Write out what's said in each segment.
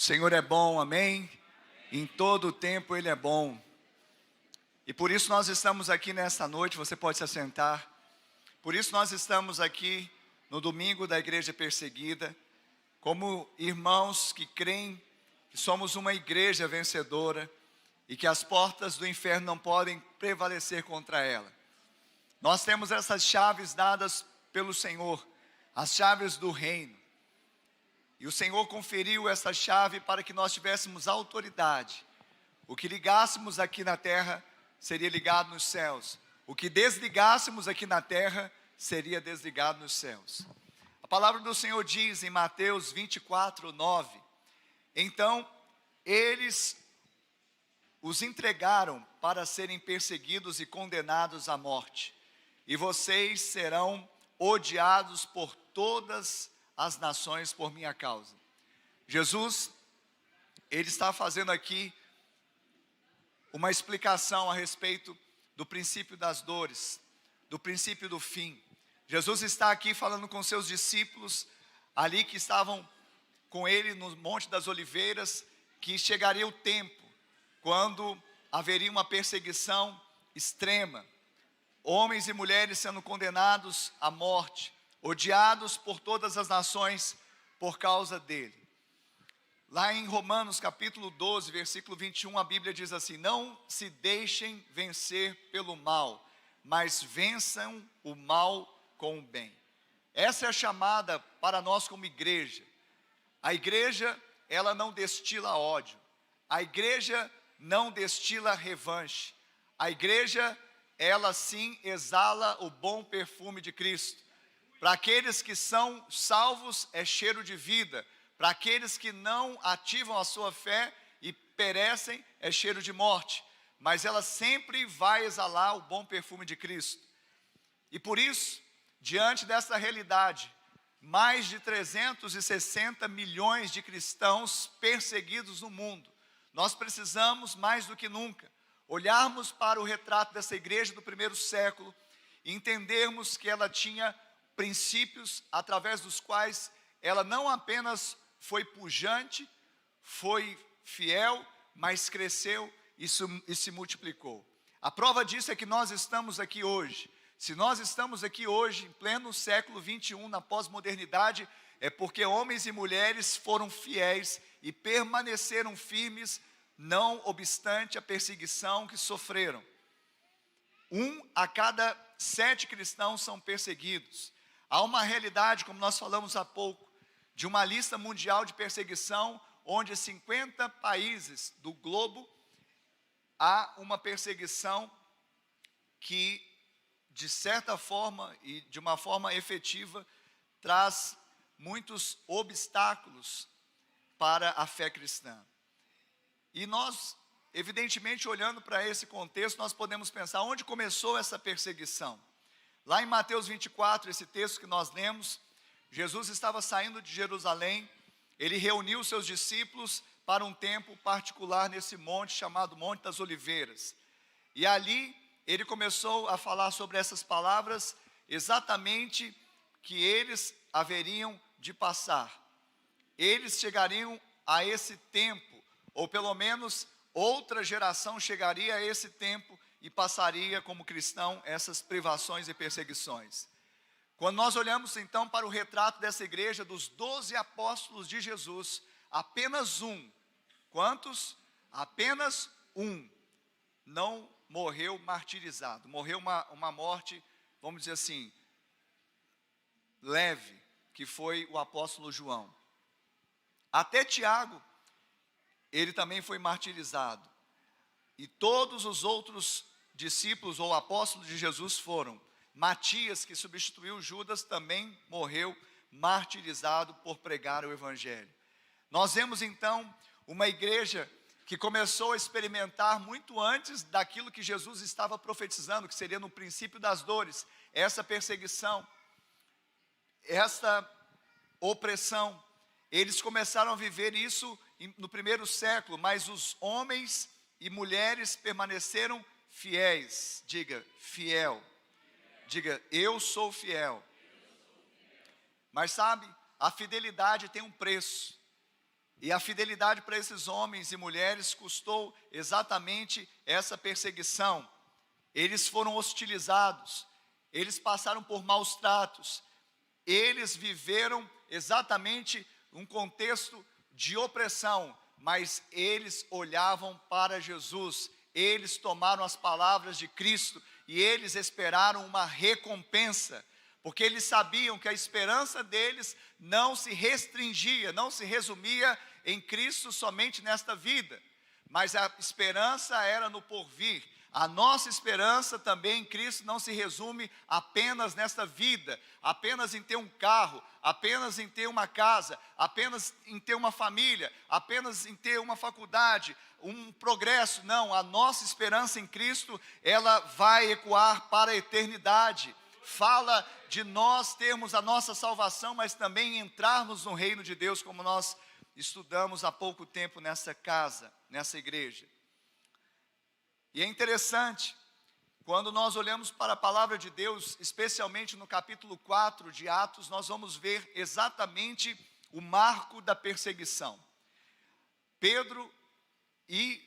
Senhor é bom, amém? Em todo o tempo Ele é bom. E por isso nós estamos aqui nesta noite, você pode se assentar. Por isso nós estamos aqui no domingo da Igreja Perseguida, como irmãos que creem que somos uma igreja vencedora e que as portas do inferno não podem prevalecer contra ela. Nós temos essas chaves dadas pelo Senhor, as chaves do reino. E o Senhor conferiu essa chave para que nós tivéssemos autoridade. O que ligássemos aqui na terra seria ligado nos céus. O que desligássemos aqui na terra seria desligado nos céus. A palavra do Senhor diz em Mateus 24, 9: então eles os entregaram para serem perseguidos e condenados à morte, e vocês serão odiados por todas as nações por minha causa. Jesus, ele está fazendo aqui uma explicação a respeito do princípio das dores, do princípio do fim. Jesus está aqui falando com seus discípulos, ali que estavam com ele no Monte das Oliveiras, que chegaria o tempo, quando haveria uma perseguição extrema, homens e mulheres sendo condenados à morte, odiados por todas as nações por causa dele. Lá em Romanos capítulo 12, versículo 21, a Bíblia diz assim: não se deixem vencer pelo mal, mas vençam o mal com o bem. Essa é a chamada para nós como igreja. A igreja, ela não destila ódio. A igreja não destila revanche. A igreja, ela sim exala o bom perfume de Cristo. Para aqueles que são salvos é cheiro de vida. Para aqueles que não ativam a sua fé e perecem é cheiro de morte. Mas ela sempre vai exalar o bom perfume de Cristo. E por isso, diante dessa realidade, mais de 360 milhões de cristãos perseguidos no mundo, nós precisamos mais do que nunca olharmos para o retrato dessa igreja do primeiro século e entendermos que ela tinha princípios através dos quais ela não apenas foi pujante, foi fiel, mas cresceu e se multiplicou. A prova disso é que nós estamos aqui hoje. Se nós estamos aqui hoje, em pleno século 21, na pós-modernidade, é porque homens e mulheres foram fiéis e permaneceram firmes, não obstante a perseguição que sofreram. 1 a cada 7 cristãos são perseguidos. Há uma realidade, como nós falamos há pouco, de uma lista mundial de perseguição, onde 50 países do globo há uma perseguição que, de certa forma e de uma forma efetiva, traz muitos obstáculos para a fé cristã. E nós, evidentemente, olhando para esse contexto, nós podemos pensar onde começou essa perseguição. Lá em Mateus 24, esse texto que nós lemos, Jesus estava saindo de Jerusalém, ele reuniu seus discípulos para um tempo particular nesse monte chamado Monte das Oliveiras. E ali ele começou a falar sobre essas palavras exatamente que eles haveriam de passar. Eles chegariam a esse tempo, ou pelo menos outra geração chegaria a esse tempo e passaria como cristão essas privações e perseguições. Quando nós olhamos então para o retrato dessa igreja, dos 12 apóstolos de Jesus, apenas um, quantos? Apenas um, não morreu martirizado, morreu uma morte, vamos dizer assim, leve, que foi o apóstolo João. Até Tiago, ele também foi martirizado. E todos os outros discípulos ou apóstolos de Jesus foram. Matias, que substituiu Judas, também morreu martirizado por pregar o evangelho. Nós vemos então uma igreja que começou a experimentar muito antes daquilo que Jesus estava profetizando, que seria no princípio das dores, essa perseguição, essa opressão. Eles começaram a viver isso no primeiro século, mas os homens e mulheres permaneceram fiéis. Diga, fiel. Diga, eu sou fiel. Mas sabe, a fidelidade tem um preço. E a fidelidade para esses homens e mulheres custou exatamente essa perseguição. Eles foram hostilizados, eles passaram por maus tratos, eles viveram exatamente um contexto de opressão, mas eles olhavam para Jesus, eles tomaram as palavras de Cristo e eles esperaram uma recompensa, porque eles sabiam que a esperança deles não se restringia, não se resumia em Cristo somente nesta vida, mas a esperança era no porvir. A nossa esperança também em Cristo não se resume apenas nesta vida, apenas em ter um carro, apenas em ter uma casa, apenas em ter uma família, apenas em ter uma faculdade, um progresso. Não, a nossa esperança em Cristo, ela vai ecoar para a eternidade. Fala de nós termos a nossa salvação, mas também entrarmos no reino de Deus, como nós estudamos há pouco tempo nessa casa, nessa igreja. E é interessante, quando nós olhamos para a palavra de Deus, especialmente no capítulo 4 de Atos, nós vamos ver exatamente o marco da perseguição. Pedro e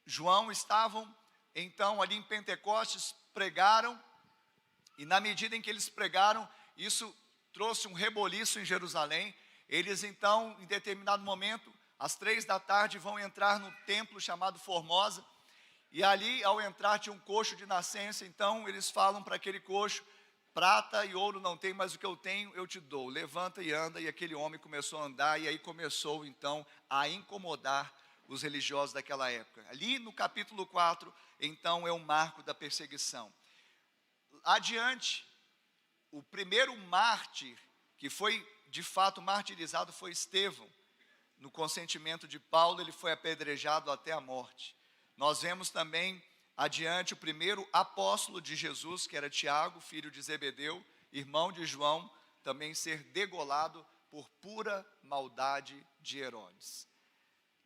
João estavam então ali em Pentecostes, pregaram, e na medida em que eles pregaram, isso trouxe um reboliço em Jerusalém. Eles então, em determinado momento, às 3 da tarde, vão entrar no templo chamado Formosa, e ali, ao entrar, tinha um coxo de nascença. Então eles falam para aquele coxo: prata e ouro não tem, mas o que eu tenho eu te dou, levanta e anda. E aquele homem começou a andar, e aí começou então a incomodar os religiosos daquela época. Ali no capítulo 4, então é o marco da perseguição. Adiante, o primeiro mártir que foi de fato martirizado foi Estevão. No consentimento de Paulo, ele foi apedrejado até a morte. Nós vemos também adiante o primeiro apóstolo de Jesus, que era Tiago, filho de Zebedeu, irmão de João, também ser degolado por pura maldade de Herodes.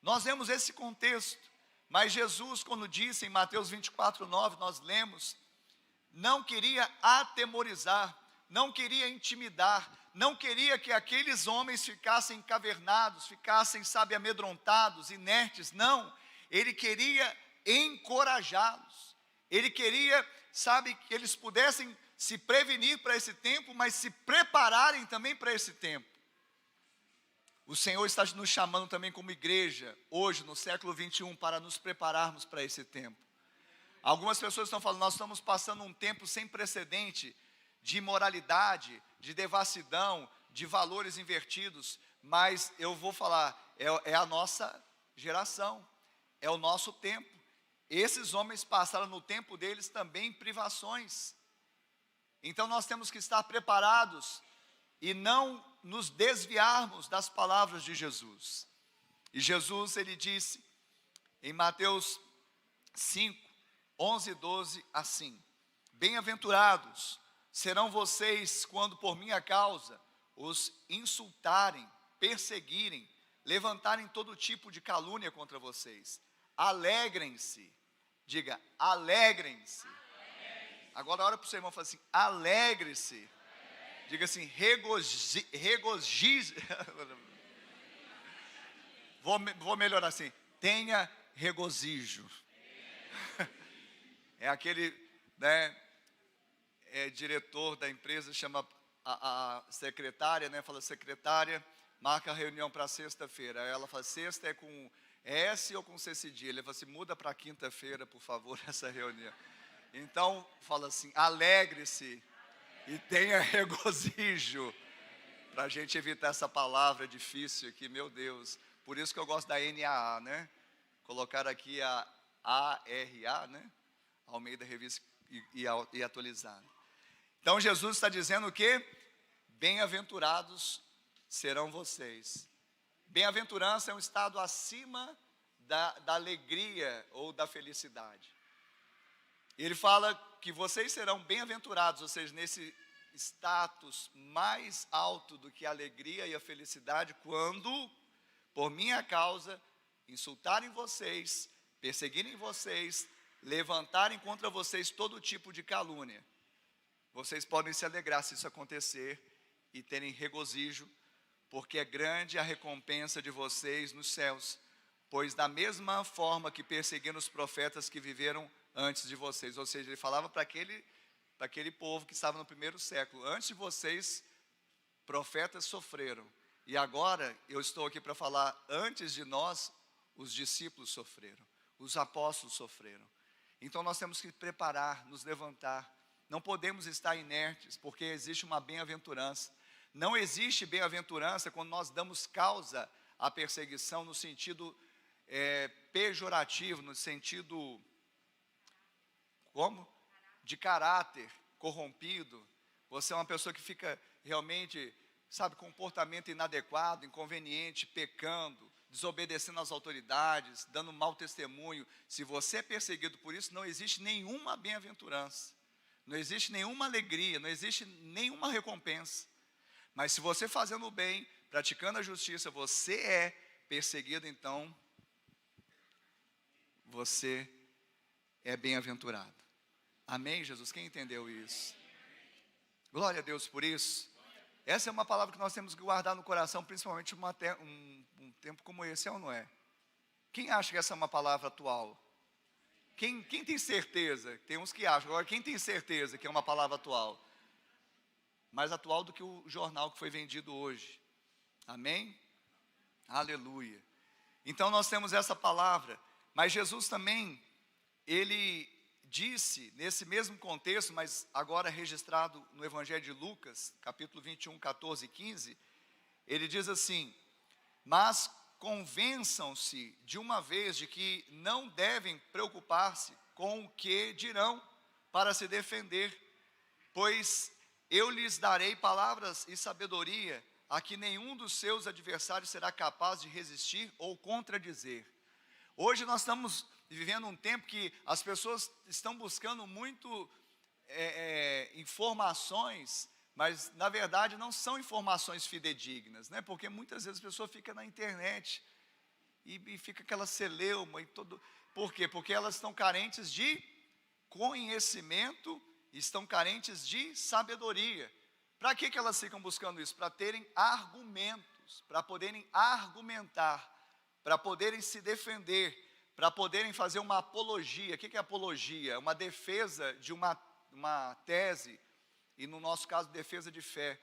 Nós vemos esse contexto, mas Jesus, quando disse em Mateus 24:9, nós lemos, não queria atemorizar, não queria intimidar, não queria que aqueles homens ficassem encavernados, ficassem, amedrontados, inertes. Não, ele queria encorajá-los, ele queria, que eles pudessem se prevenir para esse tempo, mas se prepararem também para esse tempo. O Senhor está nos chamando também como igreja, hoje, no século 21, para nos prepararmos para esse tempo. Algumas pessoas estão falando, nós estamos passando um tempo sem precedente de imoralidade, de devassidão, de valores invertidos, mas eu vou falar, é a nossa geração, é o nosso tempo. Esses homens passaram no tempo deles também privações. Então nós temos que estar preparados e não nos desviarmos das palavras de Jesus. E Jesus, ele disse em Mateus 5, 11 e 12, assim: bem-aventurados serão vocês quando por minha causa os insultarem, perseguirem, levantarem todo tipo de calúnia contra vocês. Alegrem-se, diga, alegrem-se. Agora olha para o seu irmão e fala assim, alegre-se. Diga assim, regozije. Vou melhorar assim, tenha regozijo. É aquele, diretor da empresa, chama a secretária, fala, secretária, marca a reunião para sexta-feira. Aí ela fala, sexta é com S ou com C cedilha? Ele fala assim, muda para quinta-feira, por favor, essa reunião. Então, fala assim, alegre-se e tenha regozijo, para a gente evitar essa palavra difícil aqui, meu Deus. Por isso que eu gosto da NAA, Colocar aqui a ARA, Almeida Revista e atualizado. Então Jesus está dizendo o quê? Bem-aventurados serão vocês. Bem-aventurança é um estado acima da alegria ou da felicidade. Ele fala que vocês serão bem-aventurados, ou seja, nesse status mais alto do que a alegria e a felicidade, quando, por minha causa, insultarem vocês, perseguirem vocês, levantarem contra vocês todo tipo de calúnia. Vocês podem se alegrar se isso acontecer e terem regozijo, porque é grande a recompensa de vocês nos céus, pois da mesma forma que perseguiram os profetas que viveram antes de vocês. Ou seja, ele falava para aquele povo que estava no primeiro século: antes de vocês, profetas sofreram. E agora eu estou aqui para falar: antes de nós, os discípulos sofreram, os apóstolos sofreram. Então nós temos que preparar, nos levantar. Não podemos estar inertes, porque existe uma bem-aventurança. Não existe bem-aventurança quando nós damos causa à perseguição no sentido pejorativo, no sentido, como? De caráter corrompido. Você é uma pessoa que fica realmente, sabe, comportamento inadequado, inconveniente, pecando, desobedecendo às autoridades, dando mau testemunho. Se você é perseguido por isso, não existe nenhuma bem-aventurança, não existe nenhuma alegria, não existe nenhuma recompensa. Mas se você fazendo o bem, praticando a justiça, você é perseguido, então você é bem-aventurado. Amém, Jesus? Quem entendeu isso? Glória a Deus por isso. Essa é uma palavra que nós temos que guardar no coração, principalmente um tempo como esse, é ou não é? Quem acha que essa é uma palavra atual? Quem tem certeza? Tem uns que acham. Agora, quem tem certeza que é uma palavra atual? Mais atual do que o jornal que foi vendido hoje. Amém? Aleluia. Então nós temos essa palavra. Mas Jesus também, ele disse, nesse mesmo contexto, mas agora registrado no Evangelho de Lucas, capítulo 21, 14 e 15, ele diz assim: mas convençam-se de uma vez de que não devem preocupar-se com o que dirão para se defender, pois eu lhes darei palavras e sabedoria a que nenhum dos seus adversários será capaz de resistir ou contradizer. Hoje nós estamos vivendo um tempo que as pessoas estão buscando muito informações, mas na verdade não são informações fidedignas, né? Porque muitas vezes a pessoa fica na internet e fica aquela celeuma e todo. Por quê? Porque elas estão carentes de conhecimento, estão carentes de sabedoria. Para que elas ficam buscando isso? Para terem argumentos, para poderem argumentar, para poderem se defender, para poderem fazer uma apologia. O que é apologia? Uma defesa de uma tese, e no nosso caso, defesa de fé.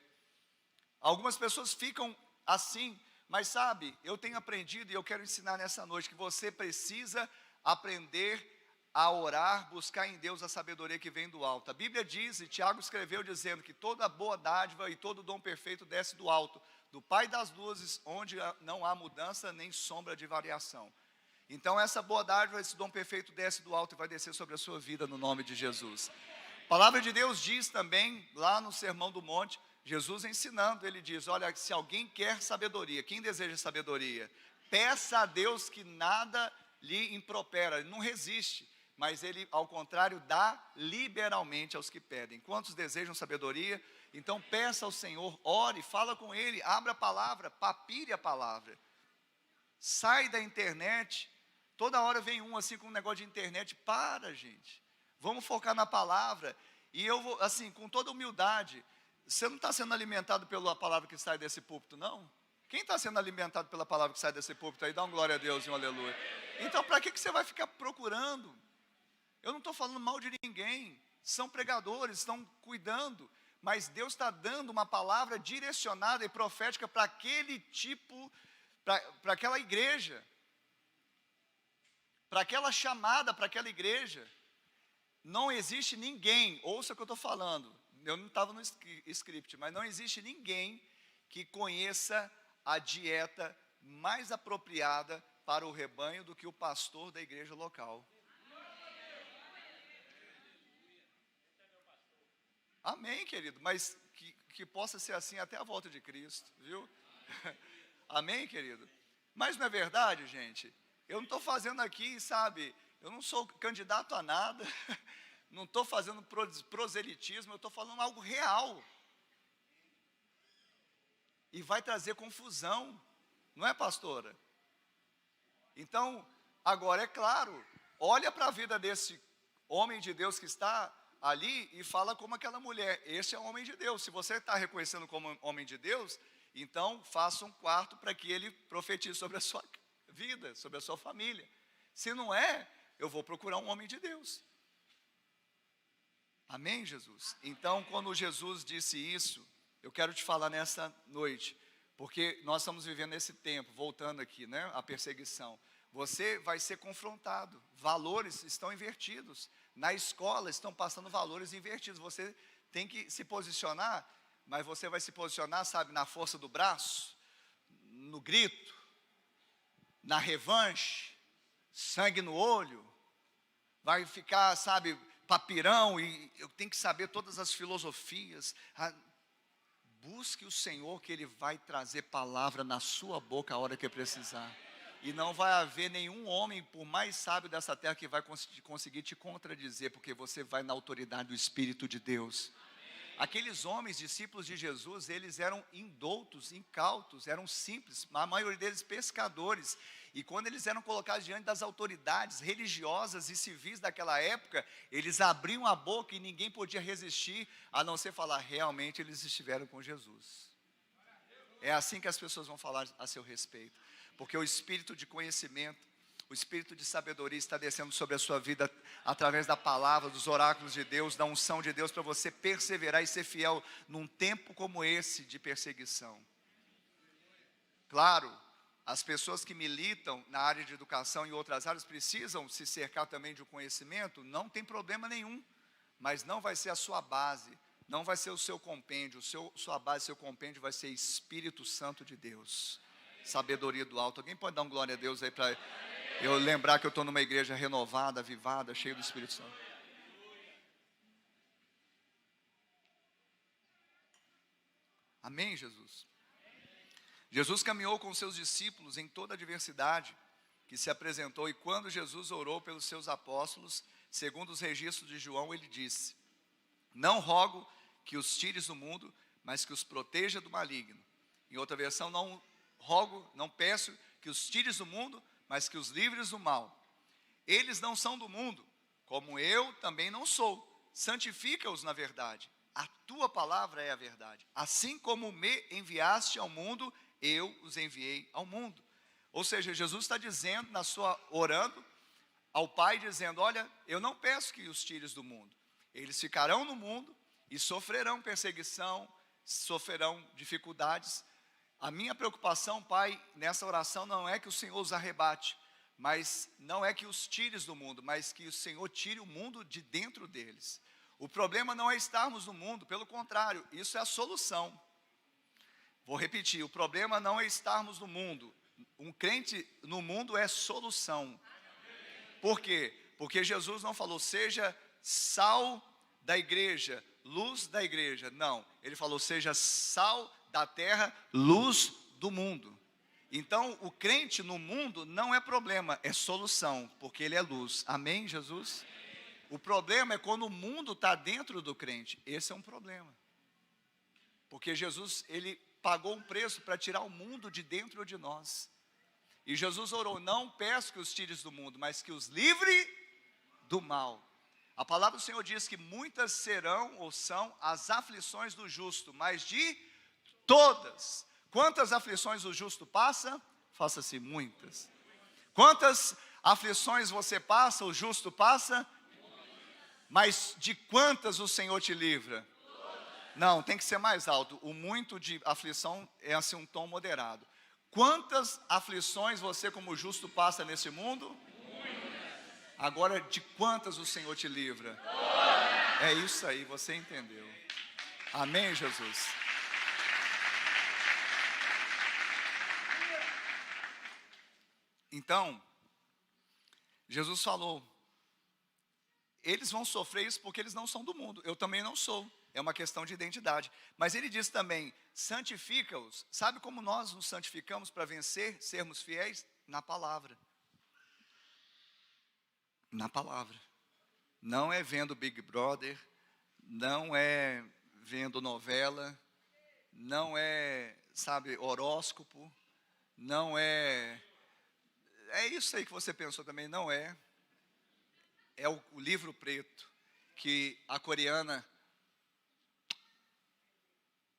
Algumas pessoas ficam assim, mas sabe, eu tenho aprendido e eu quero ensinar nessa noite que você precisa aprender a orar, buscar em Deus a sabedoria que vem do alto. A Bíblia diz, e Tiago escreveu dizendo que toda boa dádiva e todo dom perfeito desce do alto, do Pai das luzes, onde não há mudança nem sombra de variação. Então essa boa dádiva, esse dom perfeito desce do alto e vai descer sobre a sua vida no nome de Jesus. A palavra de Deus diz também, lá no Sermão do Monte, Jesus ensinando, ele diz: olha, se alguém quer sabedoria, quem deseja sabedoria, peça a Deus que nada lhe impropera, ele não resiste, mas ele, ao contrário, dá liberalmente aos que pedem. Quantos desejam sabedoria? Então peça ao Senhor, ore, fala com Ele, abra a palavra, papire a palavra. Sai da internet, toda hora vem um assim com um negócio de internet. Para, gente, vamos focar na palavra. E eu vou, assim, com toda humildade, você não está sendo alimentado pela palavra que sai desse púlpito, não? Quem está sendo alimentado pela palavra que sai desse púlpito aí? Dá um glória a Deus e um aleluia. Então para que você vai ficar procurando? Eu não estou falando mal de ninguém, são pregadores, estão cuidando, mas Deus está dando uma palavra direcionada e profética para aquele tipo, para aquela igreja, para aquela chamada, para aquela igreja. Não existe ninguém, ouça o que eu estou falando, eu não estava no script, mas não existe ninguém que conheça a dieta mais apropriada para o rebanho do que o pastor da igreja local. Amém, querido, mas que possa ser assim até a volta de Cristo, viu? Amém, querido? Mas não é verdade, gente? Eu não estou fazendo aqui, sabe, eu não sou candidato a nada, não estou fazendo proselitismo, eu estou falando algo real. E vai trazer confusão, não é, pastora? Então, agora é claro, olha para a vida desse homem de Deus que está ali e fala como aquela mulher: esse é o homem de Deus. Se você está reconhecendo como homem de Deus, Então, faça um quarto para que ele profetize sobre a sua vida, sobre a sua família. Se não é, eu vou procurar um homem de Deus. Amém, Jesus? Então, quando Jesus disse isso, eu quero te falar nessa noite, porque nós estamos vivendo esse tempo, voltando aqui, né, a perseguição. Você vai ser confrontado, valores estão invertidos. Na escola estão passando valores invertidos. Você tem que se posicionar, mas você vai se posicionar, sabe, na força do braço, no grito, na revanche, sangue no olho, vai ficar, sabe, papirão, e eu tenho que saber todas as filosofias. Busque o Senhor, que Ele vai trazer palavra na sua boca a hora que precisar. E não vai haver nenhum homem, por mais sábio dessa terra, que vai conseguir te contradizer, porque você vai na autoridade do Espírito de Deus. Aqueles homens, discípulos de Jesus, eles eram indoutos, incautos, eram simples, a maioria deles pescadores. E quando eles eram colocados diante das autoridades religiosas e civis daquela época, eles abriam a boca e ninguém podia resistir, a não ser falar, realmente eles estiveram com Jesus. É assim que as pessoas vão falar a seu respeito, porque o espírito de conhecimento, o espírito de sabedoria está descendo sobre a sua vida através da palavra, dos oráculos de Deus, da unção de Deus, para você perseverar e ser fiel num tempo como esse de perseguição. Claro, as pessoas que militam na área de educação e outras áreas precisam se cercar também de um conhecimento, não tem problema nenhum, mas não vai ser a sua base, não vai ser o seu compêndio, sua base, seu compêndio vai ser Espírito Santo de Deus, sabedoria do alto. Alguém pode dar um glória a Deus aí para eu lembrar que eu estou numa igreja renovada, avivada, cheia do Espírito Santo. Amém, Jesus? Jesus caminhou com seus discípulos em toda a adversidade que se apresentou, e quando Jesus orou pelos seus apóstolos, segundo os registros de João, ele disse: não rogo que os tires do mundo, mas que os proteja do maligno. Em outra versão, não peço que os tires do mundo, mas que os livres do mal. Eles não são do mundo, como eu também não sou. Santifica-os na verdade. A tua palavra é a verdade. Assim como me enviaste ao mundo, eu os enviei ao mundo. Ou seja, Jesus está dizendo, orando ao Pai, dizendo: olha, eu não peço que os tires do mundo. Eles ficarão no mundo e sofrerão perseguição, sofrerão dificuldades. A minha preocupação, Pai, nessa oração não é que o Senhor os arrebate, mas não é que os tires do mundo, mas que o Senhor tire o mundo de dentro deles. O problema não é estarmos no mundo, pelo contrário, isso é a solução. Vou repetir, o problema não é estarmos no mundo. Um crente no mundo é solução. Por quê? Porque Jesus não falou, seja sal da igreja, luz da igreja. Não, ele falou, seja sal da terra, luz do mundo. Então, o crente no mundo não é problema, é solução, porque ele é luz. Amém, Jesus? O problema é quando o mundo está dentro do crente. Esse é um problema. Porque Jesus, ele pagou um preço para tirar o mundo de dentro de nós. E Jesus orou, não peço que os tires do mundo, mas que os livre do mal. A palavra do Senhor diz que muitas serão ou são as aflições do justo, mas de todas. Quantas aflições o justo passa? Faça-se muitas. Quantas aflições você passa, o justo passa? Mas de quantas o Senhor te livra? Não, tem que ser mais alto. O muito de aflição é assim um tom moderado. Quantas aflições você como justo passa nesse mundo? Agora, de quantas o Senhor te livra? É isso aí, você entendeu. Amém, Jesus? Então, Jesus falou, eles vão sofrer isso porque eles não são do mundo, eu também não sou, é uma questão de identidade. Mas ele diz também, santifica-os. Sabe como nós nos santificamos para vencer, sermos fiéis? Na palavra. Na palavra. Não é vendo Big Brother, não é vendo novela, não é, sabe, horóscopo, não é... É isso aí que você pensou também, não é. É o livro preto que a coreana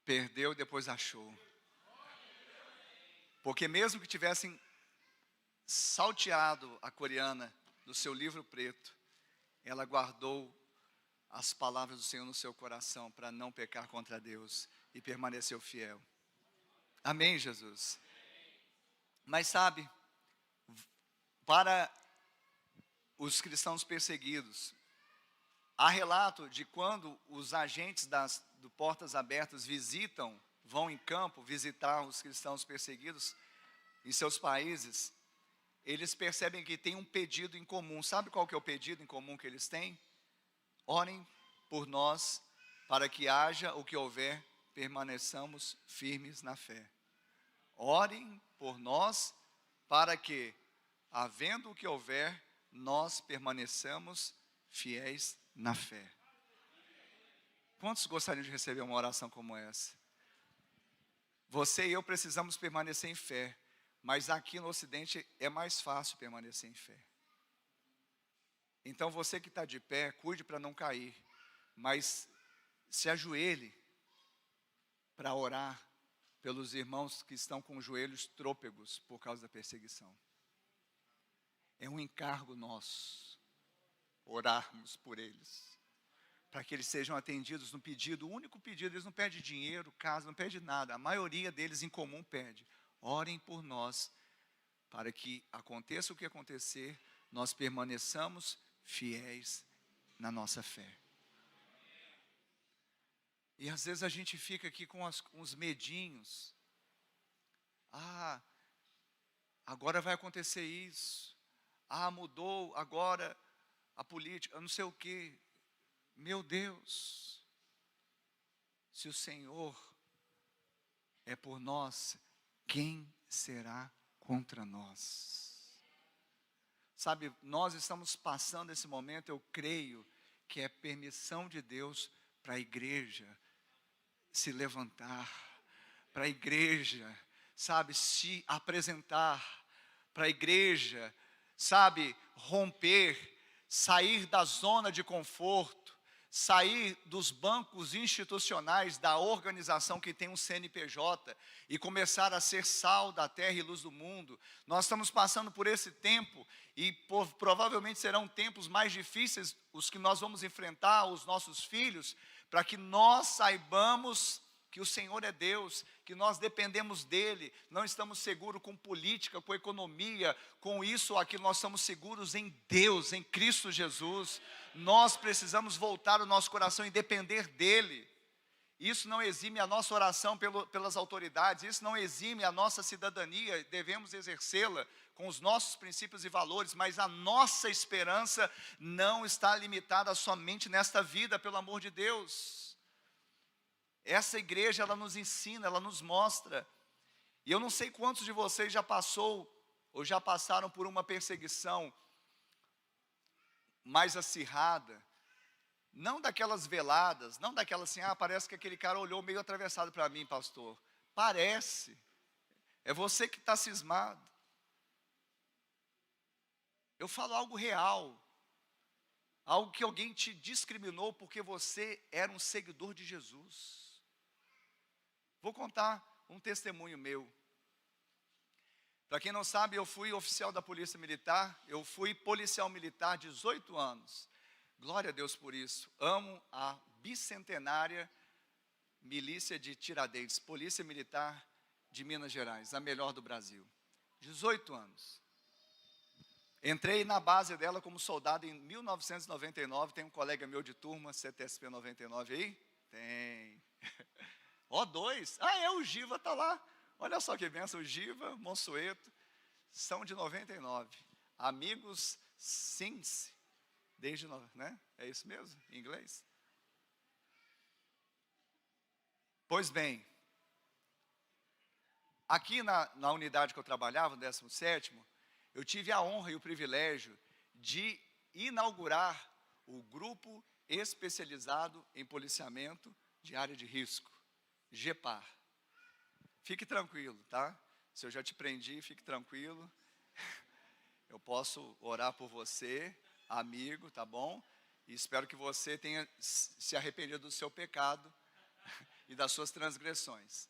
perdeu e depois achou. Porque mesmo que tivessem salteado a coreana do seu livro preto, ela guardou as palavras do Senhor no seu coração para não pecar contra Deus e permaneceu fiel. Amém, Jesus? Mas sabe, para os cristãos perseguidos, há relato de quando os agentes do Portas Abertas vão em campo visitar os cristãos perseguidos em seus países, eles percebem que tem um pedido em comum. Sabe qual que é o pedido em comum que eles têm? Orem por nós, para que haja o que houver, permaneçamos firmes na fé. Orem por nós, para que, havendo o que houver, nós permaneçamos fiéis na fé. Quantos gostariam de receber uma oração como essa? Você e eu precisamos permanecer em fé, mas aqui no Ocidente é mais fácil permanecer em fé. Então você que está de pé, cuide para não cair, mas se ajoelhe para orar pelos irmãos que estão com os joelhos trôpegos por causa da perseguição. É um encargo nosso, orarmos por eles, para que eles sejam atendidos no pedido, o único pedido. Eles não pedem dinheiro, casa, não pedem nada, a maioria deles em comum pede: orem por nós, para que aconteça o que acontecer, nós permaneçamos fiéis na nossa fé. E às vezes a gente fica aqui com uns medinhos. Agora vai acontecer isso. Mudou agora a política, eu não sei o quê. Meu Deus, se o Senhor é por nós, quem será contra nós? Sabe, nós estamos passando esse momento, eu creio que é permissão de Deus para a igreja se levantar, para a igreja, sabe, se apresentar, para a igreja, sabe, romper, sair da zona de conforto, sair dos bancos institucionais da organização que tem um CNPJ e começar a ser sal da terra e luz do mundo. Nós estamos passando por esse tempo e provavelmente serão tempos mais difíceis os que nós vamos enfrentar, os nossos filhos, para que nós saibamos que o Senhor é Deus, que nós dependemos dEle, não estamos seguros com política, com economia, com isso ou aquilo, nós estamos seguros em Deus, em Cristo Jesus. Nós precisamos voltar o nosso coração e depender dEle. Isso não exime a nossa oração pelas autoridades, isso não exime a nossa cidadania, devemos exercê-la com os nossos princípios e valores, mas a nossa esperança não está limitada somente nesta vida, pelo amor de Deus. Essa igreja, ela nos ensina, ela nos mostra. E eu não sei quantos de vocês já passou ou já passaram por uma perseguição mais acirrada, não daquelas veladas, não daquelas assim, parece que aquele cara olhou meio atravessado para mim, pastor. Parece, é você que está cismado. Eu falo algo real, algo que alguém te discriminou porque você era um seguidor de Jesus. Vou contar um testemunho meu. Para quem não sabe, eu fui oficial da Polícia Militar, eu fui policial militar 18 anos. Glória a Deus por isso. Amo a bicentenária milícia de Tiradentes, Polícia Militar de Minas Gerais, a melhor do Brasil. 18 anos. Entrei na base dela como soldado em 1999, tem um colega meu de turma, CTSP 99 aí? Tem. Dois. O Giva está lá. Olha só que benção, o Giva, Monsueto, são de 99. Amigos since, desde, né? É isso mesmo, em inglês? Pois bem, aqui na unidade que eu trabalhava, no 17º, eu tive a honra e o privilégio de inaugurar o grupo especializado em policiamento de área de risco. GEPAR. Fique tranquilo, tá? Se eu já te prendi, fique tranquilo. Eu posso orar por você, amigo, tá bom? E espero que você tenha se arrependido do seu pecado e das suas transgressões.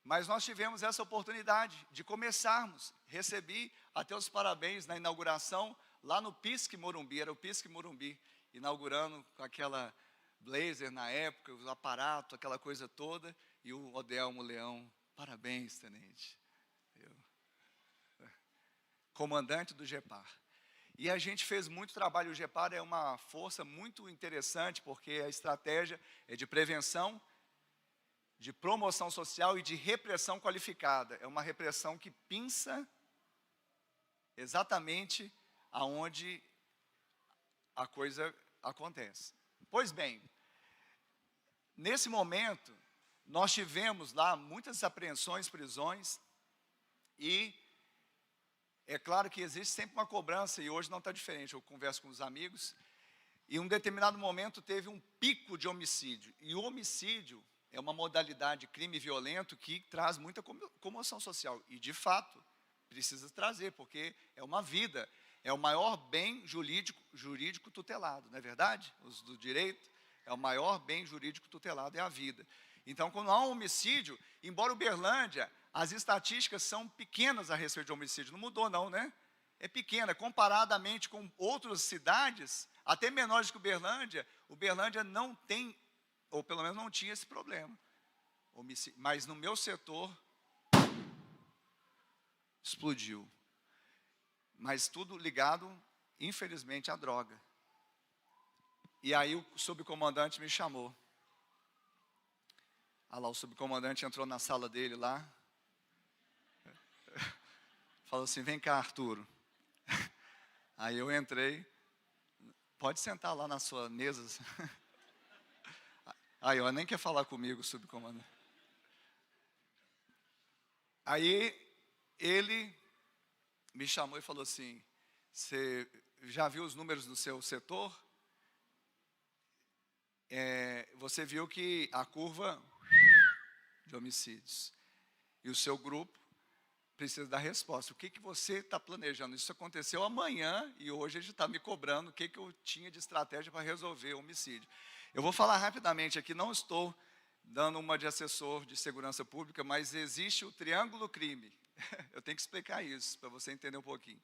Mas nós tivemos essa oportunidade de começarmos. Recebi até os parabéns na inauguração lá no Pisque Morumbi, era o Pisque Morumbi, inaugurando com aquela blazer na época, o aparato, aquela coisa toda, e o Odelmo Leão, parabéns, tenente. Comandante do GEPAR. E a gente fez muito trabalho, o GEPAR é uma força muito interessante, porque a estratégia é de prevenção, de promoção social e de repressão qualificada. É uma repressão que pinça exatamente aonde a coisa acontece. Pois bem, nesse momento, nós tivemos lá muitas apreensões, prisões, e é claro que existe sempre uma cobrança, e hoje não está diferente. Eu converso com os amigos, e em um determinado momento teve um pico de homicídio, e o homicídio é uma modalidade de crime violento que traz muita comoção social, e de fato, precisa trazer, porque é uma vida, é o maior bem jurídico tutelado, não é verdade? Os do direito, é o maior bem jurídico tutelado, é a vida. Então, quando há um homicídio, embora Uberlândia, as estatísticas são pequenas a respeito de homicídio, não mudou não, né? É pequena, comparadamente com outras cidades, até menores que Uberlândia, Uberlândia não tem, ou pelo menos não tinha esse problema. Mas no meu setor, explodiu. Mas tudo ligado, infelizmente, à droga. E aí o subcomandante me chamou. Ah lá, o subcomandante entrou na sala dele lá. Falou assim, vem cá, Arturo. Aí eu entrei. Pode sentar lá na sua mesa. Aí, ó, nem quer falar comigo, subcomandante. Aí, ele me chamou e falou assim, você já viu os números do seu setor? Você viu que a curva de homicídios. E o seu grupo precisa dar resposta. O que você está planejando? Isso aconteceu amanhã e hoje ele está me cobrando o que eu tinha de estratégia para resolver o homicídio. Eu vou falar rapidamente aqui, não estou dando uma de assessor de segurança pública, mas existe o triângulo crime. Eu tenho que explicar isso, para você entender um pouquinho.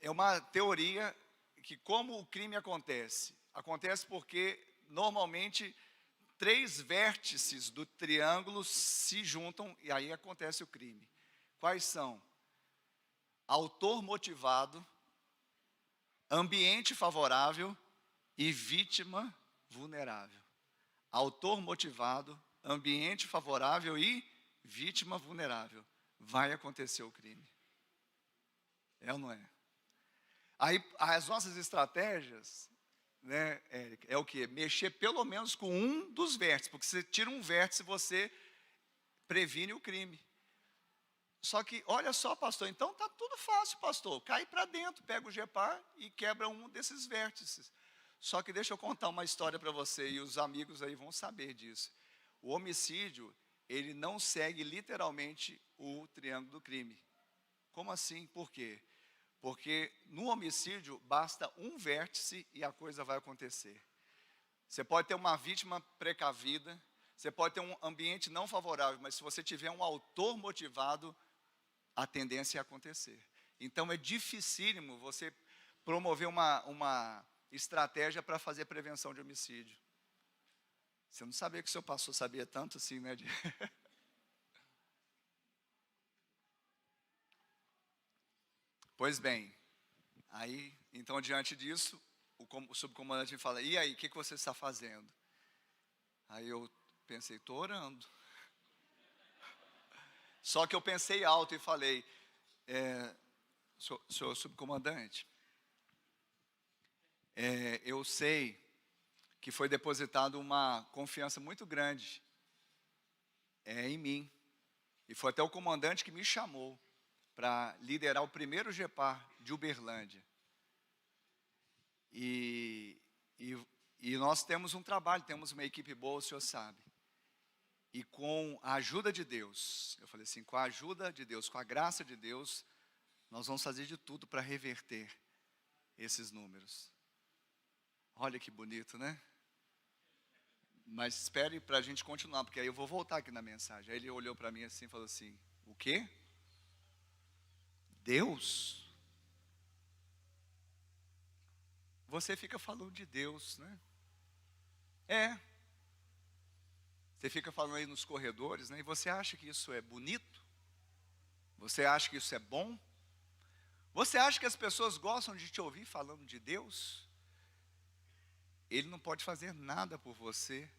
É uma teoria que como o crime acontece? Acontece porque, normalmente, 3 vértices do triângulo se juntam e aí acontece o crime. Quais são? Autor motivado, ambiente favorável e vítima vulnerável. Autor motivado, ambiente favorável e vítima vulnerável. Vai acontecer o crime. É ou não é? Aí, as nossas estratégias, né, Érica, é o quê? Mexer pelo menos com um dos vértices, porque se você tira um vértice, você previne o crime. Só que, olha só, pastor, então está tudo fácil, pastor. Cai para dentro, pega o GEPAR e quebra um desses vértices. Só que deixa eu contar uma história para você, e os amigos aí vão saber disso. O homicídio, ele não segue literalmente o triângulo do crime. Como assim? Por quê? Porque no homicídio basta um vértice e a coisa vai acontecer. Você pode ter uma vítima precavida, você pode ter um ambiente não favorável, mas se você tiver um autor motivado, a tendência é acontecer. Então é dificílimo você promover uma estratégia para fazer prevenção de homicídio. Você não sabia que o seu pastor sabia tanto assim, né? Pois bem, aí, então, diante disso, o subcomandante me fala, e aí, o que você está fazendo? Aí eu pensei, estou orando. Só que eu pensei alto e falei, senhor subcomandante, eu sei que foi depositado uma confiança muito grande em mim. E foi até o comandante que me chamou para liderar o primeiro GEPAR de Uberlândia. E nós temos um trabalho, temos uma equipe boa, o senhor sabe. E com a ajuda de Deus, eu falei assim, com a ajuda de Deus, com a graça de Deus, nós vamos fazer de tudo para reverter esses números. Olha que bonito, né? Mas espere para a gente continuar, porque aí eu vou voltar aqui na mensagem. Aí ele olhou para mim assim e falou assim: o quê? Deus? Você fica falando de Deus, né? Você fica falando aí nos corredores, né? E você acha que isso é bonito? Você acha que isso é bom? Você acha que as pessoas gostam de te ouvir falando de Deus? Ele não pode fazer nada por você.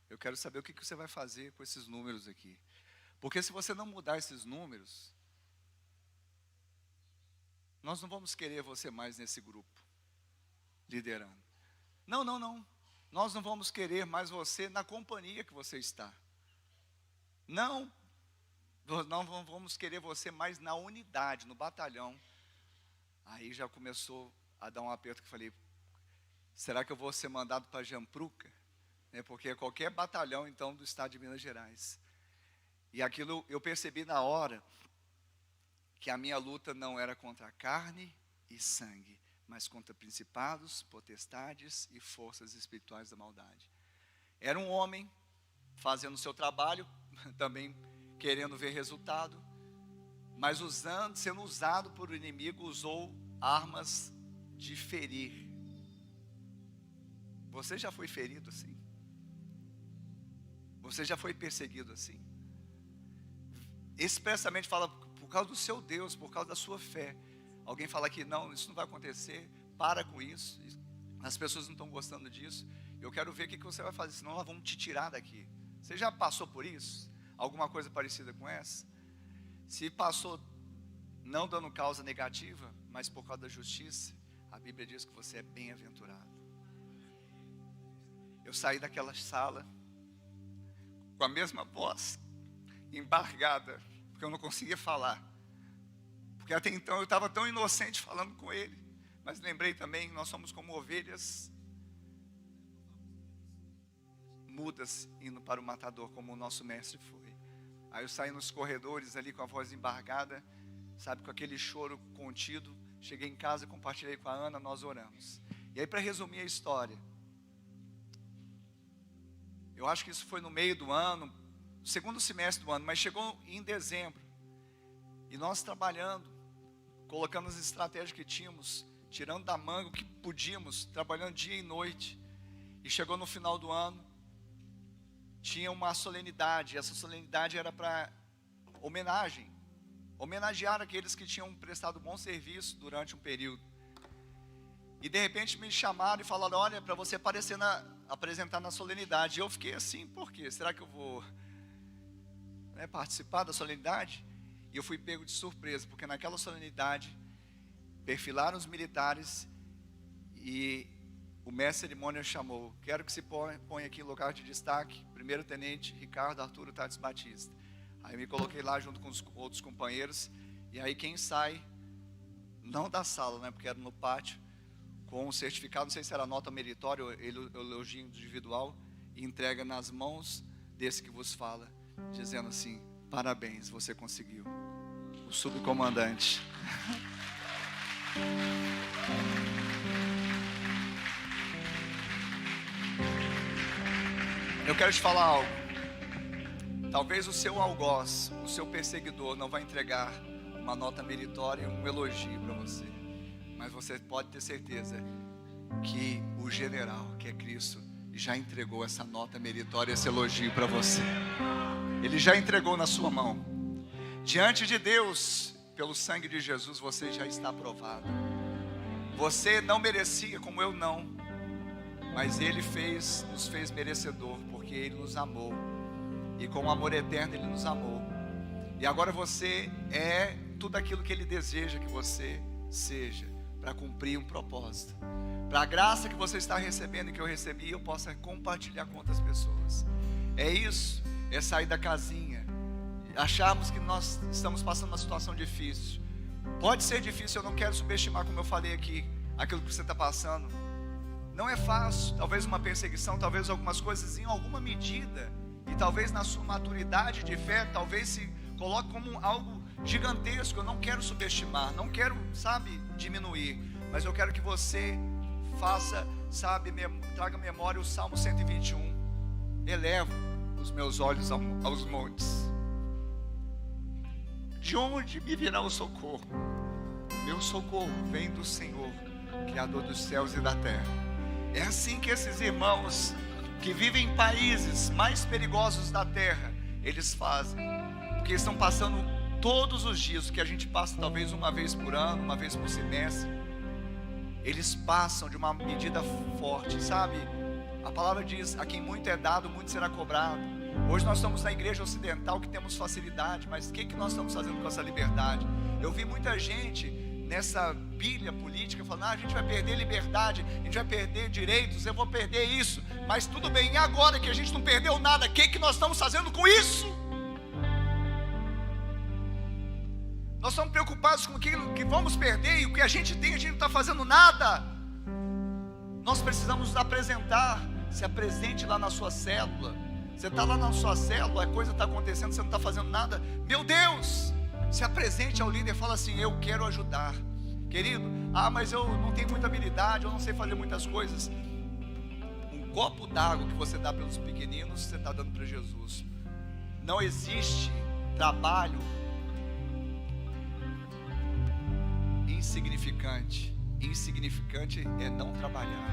Eu quero saber o que você vai fazer com esses números aqui. Porque se você não mudar esses números, nós não vamos querer você mais nesse grupo, liderando. Não. Nós não vamos querer mais você na companhia que você está. Não vamos querer você mais na unidade, no batalhão. Aí já começou a dar um aperto que eu falei: será que eu vou ser mandado para Jampruca? Porque é qualquer batalhão, então, do estado de Minas Gerais. E aquilo eu percebi na hora, que a minha luta não era contra a carne e sangue, mas contra principados, potestades e forças espirituais da maldade. Era um homem fazendo o seu trabalho, também querendo ver resultado, mas sendo usado por o inimigo, usou armas de ferir. Você já foi ferido assim? Você já foi perseguido assim? Expressamente fala, por causa do seu Deus, por causa da sua fé. Alguém fala que não, isso não vai acontecer, para com isso, as pessoas não estão gostando disso. Eu quero ver o que você vai fazer, senão nós vamos te tirar daqui. Você já passou por isso? Alguma coisa parecida com essa? Se passou não dando causa negativa, mas por causa da justiça, a Bíblia diz que você é bem-aventurado. Eu saí daquela sala com a mesma voz, embargada, porque eu não conseguia falar. Porque até então eu estava tão inocente falando com ele. Mas lembrei também, nós somos como ovelhas mudas indo para o matador, como o nosso mestre foi. Aí eu saí nos corredores ali com a voz embargada, sabe, com aquele choro contido. Cheguei em casa, compartilhei com a Ana, nós oramos. E aí, para resumir a história, eu acho que isso foi no meio do ano, segundo semestre do ano, mas chegou em dezembro. E nós trabalhando, colocando as estratégias que tínhamos, tirando da manga o que podíamos, trabalhando dia e noite. E chegou no final do ano, tinha uma solenidade. Essa solenidade era para homenagear aqueles que tinham prestado bom serviço durante um período. E de repente me chamaram e falaram: olha, para você apresentar na solenidade. E eu fiquei assim: por quê? Será que eu vou participar da solenidade? E eu fui pego de surpresa, porque naquela solenidade perfilaram os militares e o mestre de cerimônia chamou: quero que se ponha aqui em lugar de destaque, primeiro-tenente Ricardo Arturo Tatis Batista. Aí eu me coloquei lá junto com os outros companheiros, e aí quem sai, não da sala, porque era no pátio, com um certificado, não sei se era nota meritória ou elogio individual, e entrega nas mãos desse que vos fala, dizendo assim: parabéns, você conseguiu. O subcomandante. Eu quero te falar algo. Talvez o seu algoz, o seu perseguidor, não vai entregar uma nota meritória, um elogio para você. Mas você pode ter certeza que o general, que é Cristo, já entregou essa nota meritória, esse elogio para você. Ele já entregou na sua mão. Diante de Deus, pelo sangue de Jesus, você já está aprovado. Você não merecia, como eu não, mas Ele nos fez merecedor, porque Ele nos amou. E com amor eterno Ele nos amou. E agora você é tudo aquilo que Ele deseja que você seja, para cumprir um propósito. Para a graça que você está recebendo e que eu recebi, eu possa compartilhar com outras pessoas. É isso, é sair da casinha. Acharmos que nós estamos passando uma situação difícil. Pode ser difícil, eu não quero subestimar, como eu falei aqui, aquilo que você está passando. Não é fácil, talvez uma perseguição, talvez algumas coisas em alguma medida. E talvez na sua maturidade de fé, talvez se coloque como algo gigantesco. Eu não quero subestimar, não quero, diminuir. Mas eu quero que você faça, traga à memória o Salmo 121. elevo os meus olhos aos montes. De onde me virá o socorro? Meu socorro vem do Senhor, Criador dos céus e da terra. É assim que esses irmãos que vivem em países mais perigosos da terra, eles fazem, porque estão passando todos os dias, que a gente passa talvez uma vez por ano, uma vez por semestre. Eles passam de uma medida forte, sabe? A palavra diz: a quem muito é dado, muito será cobrado. Hoje nós estamos na igreja ocidental que temos facilidade, mas o que nós estamos fazendo com essa liberdade? Eu vi muita gente nessa pilha política falando: a gente vai perder liberdade, a gente vai perder direitos, eu vou perder isso. Mas tudo bem, e agora que a gente não perdeu nada, o que nós estamos fazendo com isso? Nós estamos preocupados com aquilo que vamos perder, e o que a gente tem, a gente não está fazendo nada. Nós precisamos nos apresentar. Se apresente lá na sua célula. Você está lá na sua célula, a coisa está acontecendo, você não está fazendo nada. Meu Deus, se apresente ao líder e fala assim: eu quero ajudar. Querido, mas eu não tenho muita habilidade, eu não sei fazer muitas coisas. Um copo d'água que você dá pelos pequeninos, você está dando para Jesus. Não existe trabalho insignificante. Insignificante é não trabalhar.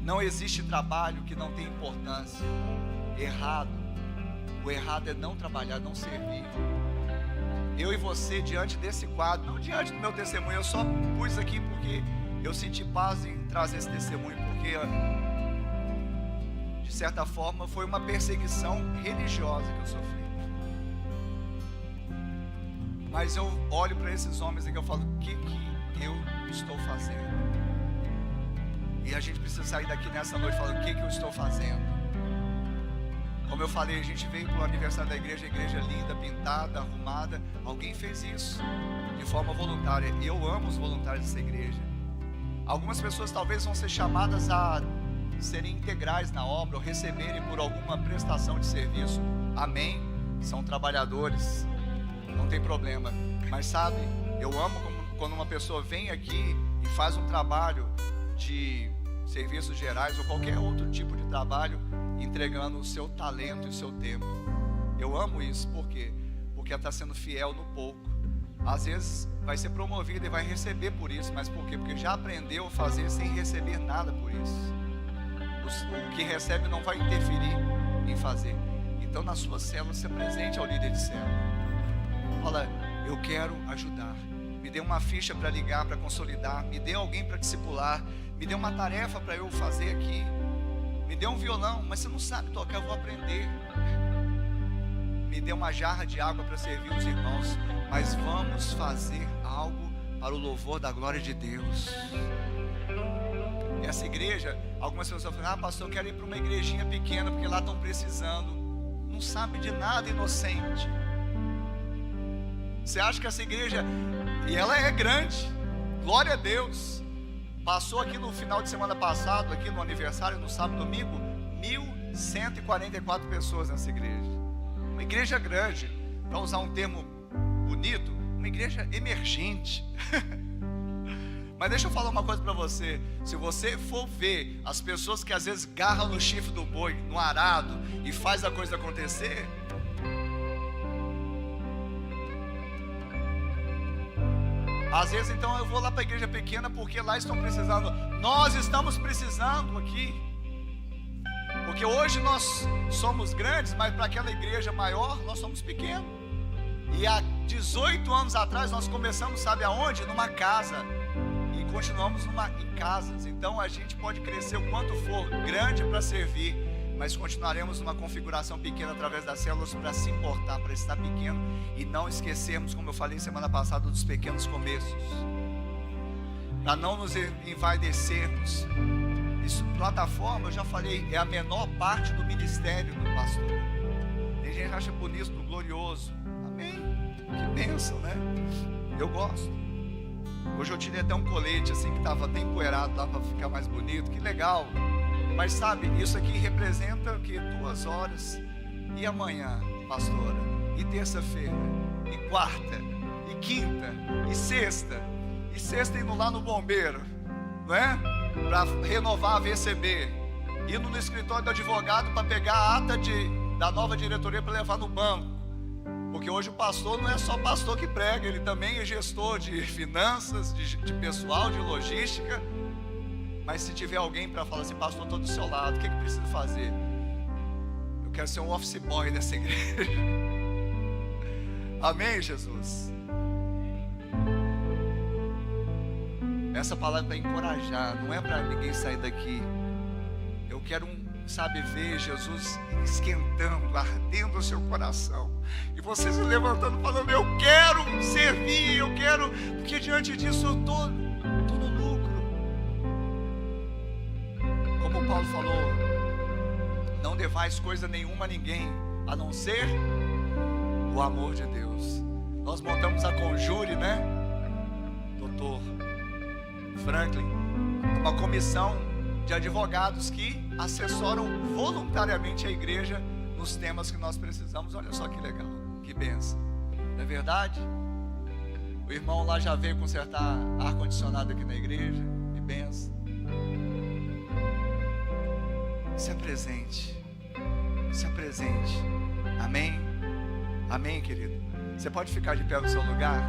Não existe trabalho que não tenha importância. O errado é não trabalhar, não servir. Eu e você, diante desse quadro, não diante do meu testemunho, eu só pus aqui porque eu senti paz em trazer esse testemunho, porque de certa forma foi uma perseguição religiosa que eu sofri. Mas eu olho para esses homens aqui e eu falo: o que eu estou fazendo? E a gente precisa sair daqui nessa noite falando: o que eu estou fazendo? Como eu falei, a gente veio para o aniversário da igreja, a igreja linda, pintada, arrumada. Alguém fez isso de forma voluntária, e eu amo os voluntários dessa igreja. Algumas pessoas talvez vão ser chamadas a serem integrais na obra, ou receberem por alguma prestação de serviço. Amém, são trabalhadores, não tem problema. Mas sabe, eu amo quando uma pessoa vem aqui e faz um trabalho de serviços gerais ou qualquer outro tipo de trabalho, entregando o seu talento e o seu tempo. Eu amo isso. Por quê? Porque ela está sendo fiel no pouco. Às vezes vai ser promovida e vai receber por isso. Mas por quê? Porque já aprendeu a fazer sem receber nada por isso. O que recebe não vai interferir em fazer. Então, na sua célula, se apresente ao líder de célula. Fala: eu quero ajudar. Me dê uma ficha para ligar, para consolidar. Me dê alguém para discipular. Me dê uma tarefa para eu fazer aqui. Me dê um violão, mas você não sabe tocar, eu vou aprender. Me dê uma jarra de água para servir os irmãos. Mas vamos fazer algo para o louvor da glória de Deus. Essa igreja, algumas pessoas falam: pastor, eu quero ir para uma igrejinha pequena, porque lá estão precisando. Não sabe de nada, inocente. Você acha que essa igreja, e ela é grande, glória a Deus. Passou aqui no final de semana passado, aqui no aniversário, no sábado e domingo, 1.144 pessoas nessa igreja. Uma igreja grande, para usar um termo bonito, uma igreja emergente. Mas deixa eu falar uma coisa para você. Se você for ver as pessoas que às vezes garram no chifre do boi, no arado, e faz a coisa acontecer, às vezes então eu vou lá para a igreja pequena porque lá estão precisando. Nós estamos precisando aqui, porque hoje nós somos grandes, mas para aquela igreja maior nós somos pequenos. E há 18 anos atrás nós começamos, sabe aonde? Numa casa. E continuamos em casas. Então a gente pode crescer o quanto for grande para servir, mas continuaremos numa configuração pequena através das células, para se importar, para estar pequeno e não esquecermos, como eu falei semana passada, dos pequenos começos, para não nos envaidecermos. Isso, plataforma, eu já falei, é a menor parte do ministério do pastor. Tem gente que acha bonito, glorioso. Amém? Que bênção, né? Eu gosto. Hoje eu tirei até um colete assim que estava até empoeirado lá para ficar mais bonito. Que legal. Mas sabe, isso aqui representa o que? 2 horas. E amanhã, pastora? E terça-feira? E quarta? E quinta? E sexta? E sexta indo lá no bombeiro, não é? Para renovar a VCB. indo no escritório do advogado para pegar a ata da nova diretoria para levar no banco. Porque hoje o pastor não é só pastor que prega, ele também é gestor de finanças, de pessoal, de logística. Mas se tiver alguém para falar assim, pastor, estou do seu lado, o que preciso fazer? Eu quero ser um office boy dessa igreja. Amém, Jesus? Essa palavra é para encorajar, não é para ninguém sair daqui. Eu quero ver Jesus esquentando, ardendo o seu coração, e você se levantando, falando, eu quero servir, eu quero, porque diante disso eu estou no lucro. Como o Paulo falou, não devais coisa nenhuma a ninguém, a não ser o amor de Deus. Nós montamos a Conjure, né, Dr. Franklin, uma comissão de advogados que assessoram voluntariamente a igreja nos temas que nós precisamos. Olha só que legal, que bênção, não é verdade? O irmão lá já veio consertar ar-condicionado aqui na igreja, que bênção. Isso é presente, isso é presente. Amém? Amém, querido? Você pode ficar de pé no seu lugar?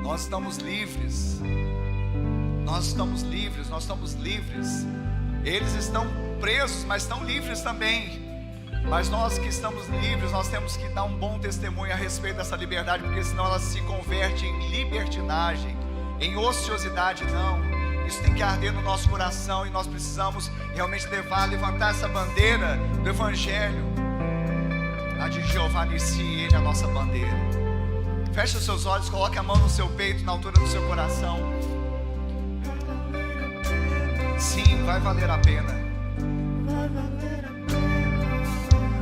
Nós estamos livres. Nós estamos livres, nós estamos livres. Eles estão presos, mas estão livres também. Mas nós que estamos livres, nós temos que dar um bom testemunho a respeito dessa liberdade, porque senão ela se converte em libertinagem, em ociosidade. Não, isso tem que arder no nosso coração, e nós precisamos realmente levantar essa bandeira do Evangelho. A de Jeová Nissi, Ele é a nossa bandeira. Feche os seus olhos, coloque a mão no seu peito, na altura do seu coração. Sim, vai valer a pena.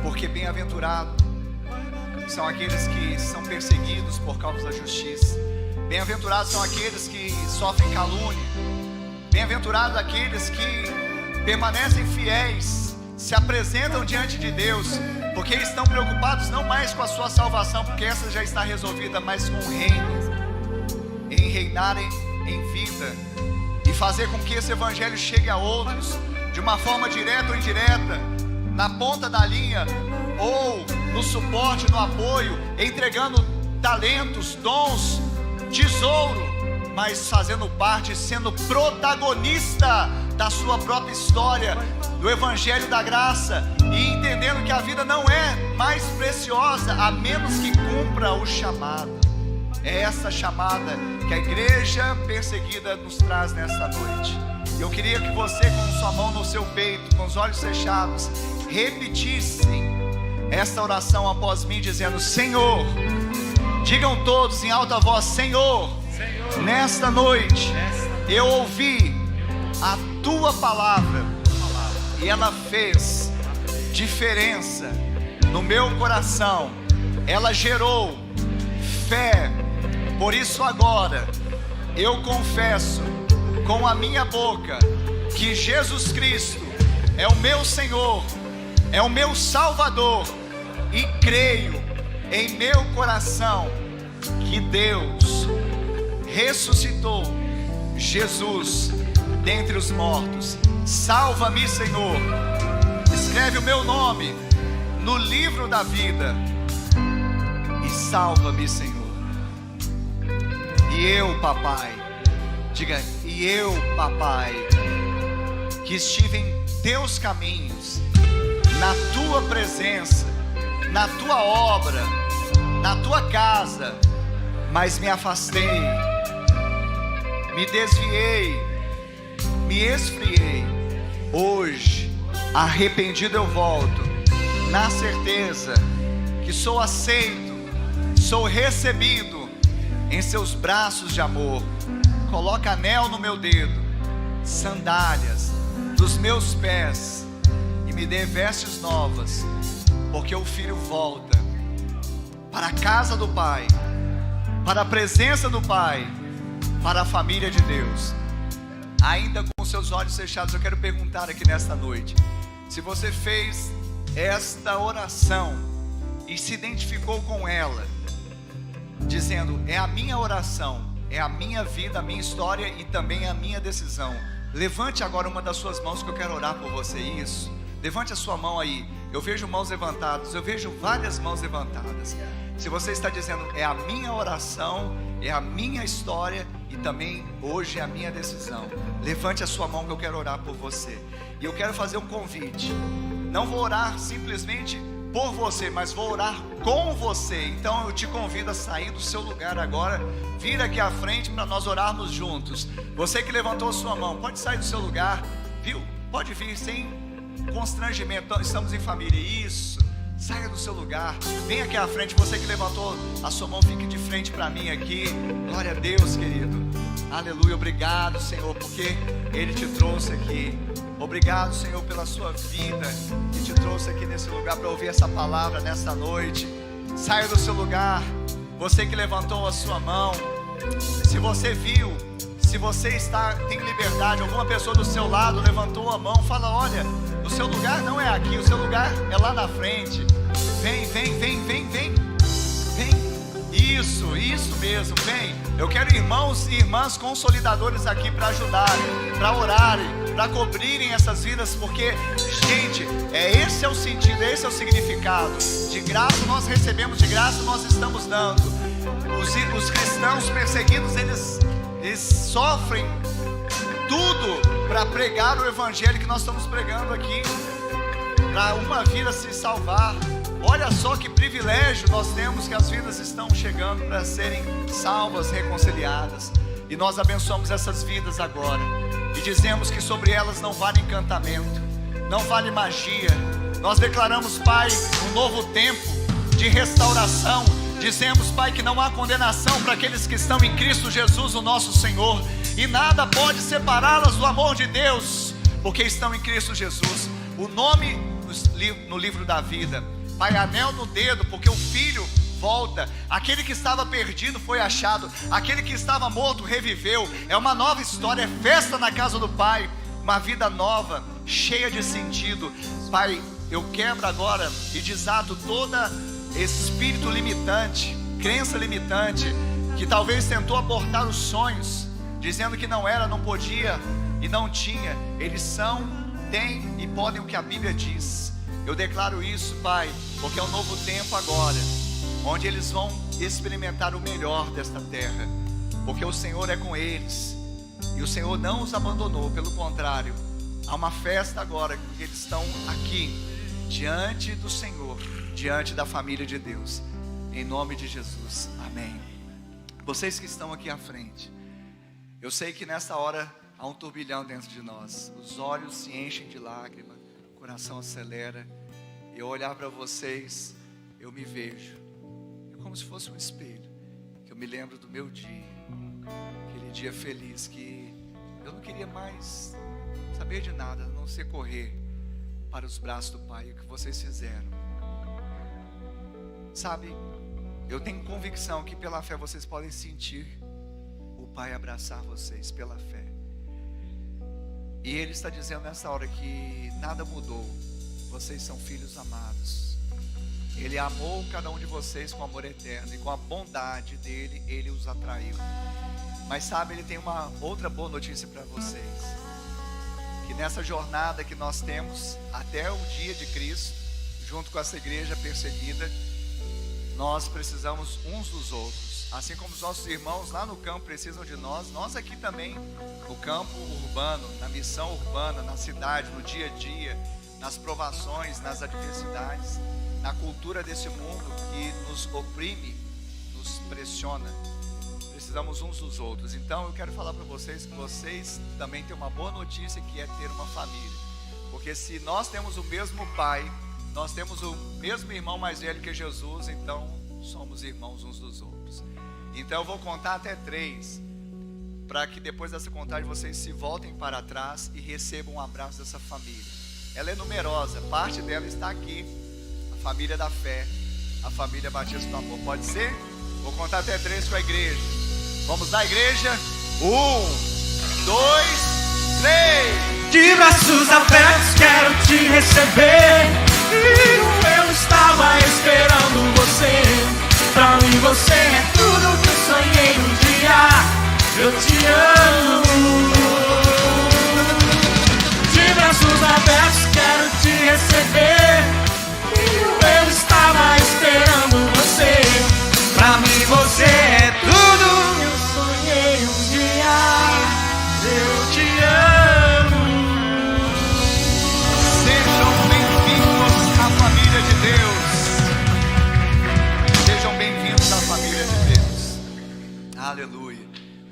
Porque bem-aventurados são aqueles que são perseguidos por causa da justiça. Bem-aventurados são aqueles que sofrem calúnia. Bem-aventurados aqueles que permanecem fiéis, se apresentam diante de Deus, porque eles estão preocupados não mais com a sua salvação, porque essa já está resolvida, mas com o reino, em reinarem em vida e fazer com que esse evangelho chegue a outros de uma forma direta ou indireta, na ponta da linha ou no suporte, no apoio, entregando talentos, dons, tesouro, mas fazendo parte, sendo protagonista da sua própria história, do evangelho da graça, e entendendo que a vida não é mais preciosa a menos que cumpra o chamado. É essa chamada que a igreja perseguida nos traz nesta noite. Eu queria que você, com sua mão no seu peito, com os olhos fechados, repetissem esta oração após mim, dizendo: Senhor, digam todos em alta voz: Senhor, nesta noite eu ouvi a tua palavra e ela fez diferença no meu coração, ela gerou fé. Por isso agora eu confesso com a minha boca que Jesus Cristo é o meu Senhor, é o meu Salvador, e creio em meu coração que Deus ressuscitou Jesus dentre os mortos. Salva-me, Senhor, escreve o meu nome no livro da vida e salva-me, Senhor. E eu, papai, diga, e eu, papai, que estive em teus caminhos, na tua presença, na tua obra, na tua casa, mas me afastei, me desviei, me esfriei. Hoje, arrependido eu volto, na certeza que sou aceito, sou recebido em seus braços de amor. Coloca anel no meu dedo, sandálias dos meus pés, e me dê vestes novas, porque o filho volta para a casa do Pai, para a presença do Pai, para a família de Deus. Ainda com seus olhos fechados, eu quero perguntar aqui nesta noite, se você fez esta oração e se identificou com ela, dizendo: é a minha oração, é a minha vida, a minha história e também a minha decisão. Levante agora uma das suas mãos que eu quero orar por você. Isso. Levante a sua mão aí. Eu vejo mãos levantadas. Eu vejo várias mãos levantadas. Se você está dizendo, é a minha oração, é a minha história e também hoje é a minha decisão, levante a sua mão que eu quero orar por você. E eu quero fazer um convite. Não vou orar simplesmente por você, mas vou orar com você. Então eu te convido a sair do seu lugar agora, vir aqui à frente para nós orarmos juntos. Você que levantou a sua mão, pode sair do seu lugar, viu? Pode vir sem constrangimento, estamos em família. Isso, saia do seu lugar, vem aqui à frente. Você que levantou a sua mão, fique de frente para mim aqui. Glória a Deus, querido. Aleluia, obrigado, Senhor, porque Ele te trouxe aqui. Obrigado, Senhor, pela sua vida que te trouxe aqui nesse lugar para ouvir essa palavra nessa noite. Saia do seu lugar. Você que levantou a sua mão, se você viu, se você tem liberdade, alguma pessoa do seu lado levantou a mão, fala, olha, o seu lugar não é aqui, o seu lugar é lá na frente. Vem, vem, vem, vem, vem, vem. Isso mesmo, vem. Eu quero irmãos e irmãs consolidadores aqui para ajudarem, para orarem, para cobrirem essas vidas, porque, gente, esse é o sentido, esse é o significado. De graça nós recebemos, de graça nós estamos dando. Os cristãos perseguidos, eles sofrem tudo para pregar o evangelho que nós estamos pregando aqui, para uma vida se salvar. Olha só que privilégio nós temos, que as vidas estão chegando para serem salvas, reconciliadas. E nós abençoamos essas vidas agora e dizemos que sobre elas não vale encantamento, não vale magia. Nós declaramos, Pai, um novo tempo de restauração. Dizemos, Pai, que não há condenação para aqueles que estão em Cristo Jesus, o nosso Senhor, e nada pode separá-las do amor de Deus, porque estão em Cristo Jesus. O nome no livro da vida, Pai, anel no dedo, porque o Filho volta. Aquele que estava perdido foi achado, aquele que estava morto reviveu. É uma nova história, é festa na casa do Pai, uma vida nova, cheia de sentido. Pai, eu quebro agora e desato toda espírito limitante, crença limitante, que talvez tentou abortar os sonhos, dizendo que não era, não podia e não tinha. Eles são, têm e podem o que a Bíblia diz. Eu declaro isso, Pai, porque é um novo tempo agora, onde eles vão experimentar o melhor desta terra, porque o Senhor é com eles, e o Senhor não os abandonou, pelo contrário, há uma festa agora, porque eles estão aqui, diante do Senhor, diante da família de Deus, em nome de Jesus, amém. Vocês que estão aqui à frente, eu sei que nessa hora há um turbilhão dentro de nós, os olhos se enchem de lágrimas, o coração acelera, e eu olhar para vocês, eu me vejo, é como se fosse um espelho, que eu me lembro do meu dia, aquele dia feliz, que eu não queria mais saber de nada, a não ser correr para os braços do Pai, o que vocês fizeram. Sabe, eu tenho convicção que pela fé vocês podem sentir o Pai abraçar vocês pela fé. E Ele está dizendo nessa hora que nada mudou. Vocês são filhos amados. Ele amou cada um de vocês com amor eterno, e com a bondade dele, Ele os atraiu. Mas sabe, Ele tem uma outra boa notícia para vocês, que nessa jornada que nós temos até o dia de Cristo, junto com essa igreja perseguida, nós precisamos uns dos outros. Assim como os nossos irmãos lá no campo precisam de nós, nós aqui também, no campo urbano, na missão urbana, na cidade, no dia a dia, nas provações, nas adversidades, na cultura desse mundo que nos oprime, nos pressiona. Precisamos uns dos outros. Então eu quero falar para vocês que vocês também têm uma boa notícia, que é ter uma família. Porque se nós temos o mesmo Pai, nós temos o mesmo irmão mais velho que Jesus, então somos irmãos uns dos outros. Então eu vou contar até 3, para que depois dessa contagem vocês se voltem para trás e recebam um abraço dessa família. Ela é numerosa, parte dela está aqui, a família da fé, a família Batista do Amor. Pode ser? Vou contar até 3 com a igreja. Vamos lá, igreja? 1, 2, 3. De braços abertos quero te receber. Eu estava esperando você. Pra mim você é tudo que eu sonhei um dia. Eu te amo. é tudo. Eu sonhei um dia, eu te amo. Sejam bem-vindos à família de Deus. Sejam bem-vindos à família de Deus. Aleluia.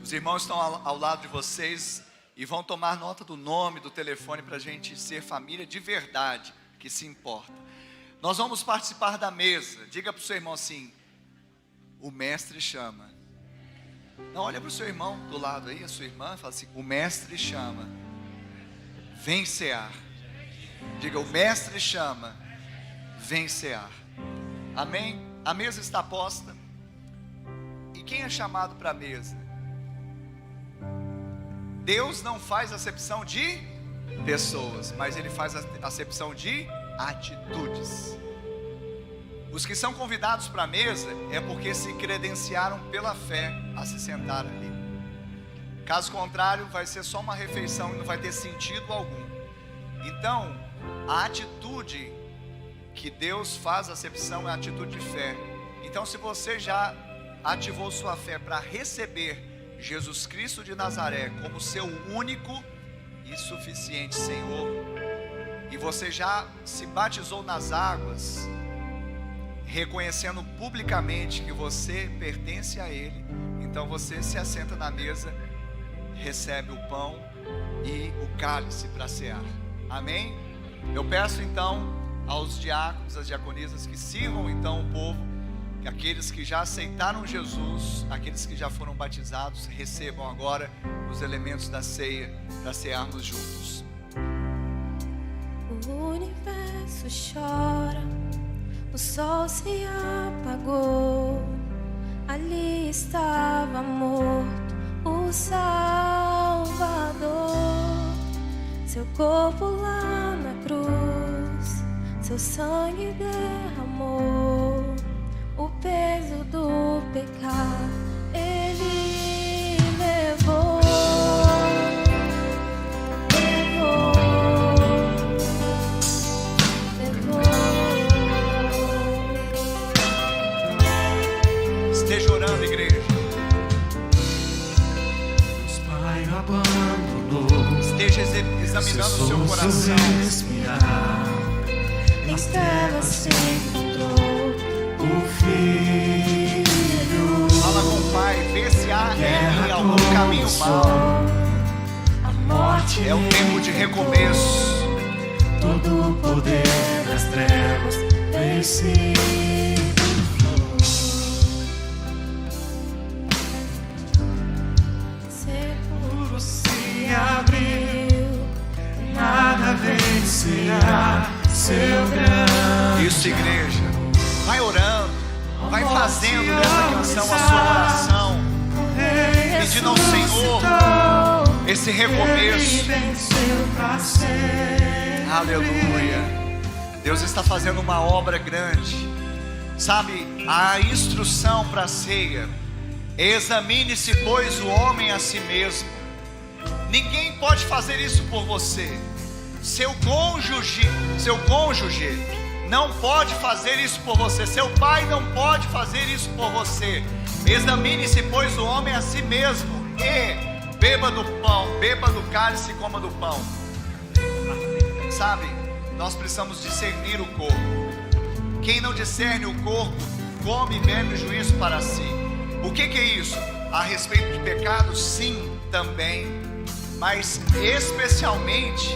Os irmãos estão ao lado de vocês e vão tomar nota do nome, do telefone, para a gente ser família de verdade, que se importa. Nós vamos participar da mesa. Diga para o seu irmão assim: o mestre chama. Não, olha para o seu irmão do lado aí, a sua irmã, fala assim: o mestre chama. Vem cear. Diga: o mestre chama. Vem cear. Amém? A mesa está posta. E quem é chamado para a mesa? Deus não faz acepção de pessoas, mas Ele faz acepção de atitudes. Os que são convidados para a mesa é porque se credenciaram pela fé a se sentar ali. Caso contrário, vai ser só uma refeição e não vai ter sentido algum. Então, a atitude que Deus faz acepção é a atitude de fé. Então, se você já ativou sua fé para receber Jesus Cristo de Nazaré como seu único e suficiente Senhor, e você já se batizou nas águas, reconhecendo publicamente que você pertence a Ele, então você se assenta na mesa, recebe o pão e o cálice para cear. Amém? Eu peço então aos diáconos, às diaconisas, que sirvam então o povo, que aqueles que já aceitaram Jesus, aqueles que já foram batizados, recebam agora os elementos da ceia para cearmos juntos. O universo chora, o sol se apagou, ali estava morto o Salvador. Seu corpo lá na cruz, seu sangue derramou, o peso do pecado Ele levou. Esteja orando, igreja. Deus Pai abandonou. Esteja examinando o seu coração. Respirar. Em trevas se encontrou O Filho. Fala com o Pai, vê se há em algum caminho mau. a morte. É um tempo de recomeço. Todo o poder das trevas vencido. Seguro Se abriu, nada vencerá seu grande. Isso, igreja. Vai orando, vai fazendo dessa canção a sua oração, pedindo ao Senhor esse recomeço. Aleluia. Deus está fazendo uma obra grande. Sabe, a instrução para a ceia: examine-se, pois, o homem a si mesmo. Ninguém pode fazer isso por você. Seu cônjuge não pode fazer isso por você. Seu pai não pode fazer isso por você. Examine-se, pois, o homem a si mesmo, e beba do pão, beba do cálice e coma do pão. Sabe, nós precisamos discernir o corpo. Quem não discerne o corpo, come e bebe juízo para si. O que é isso? A respeito de pecado, sim, também, mas especialmente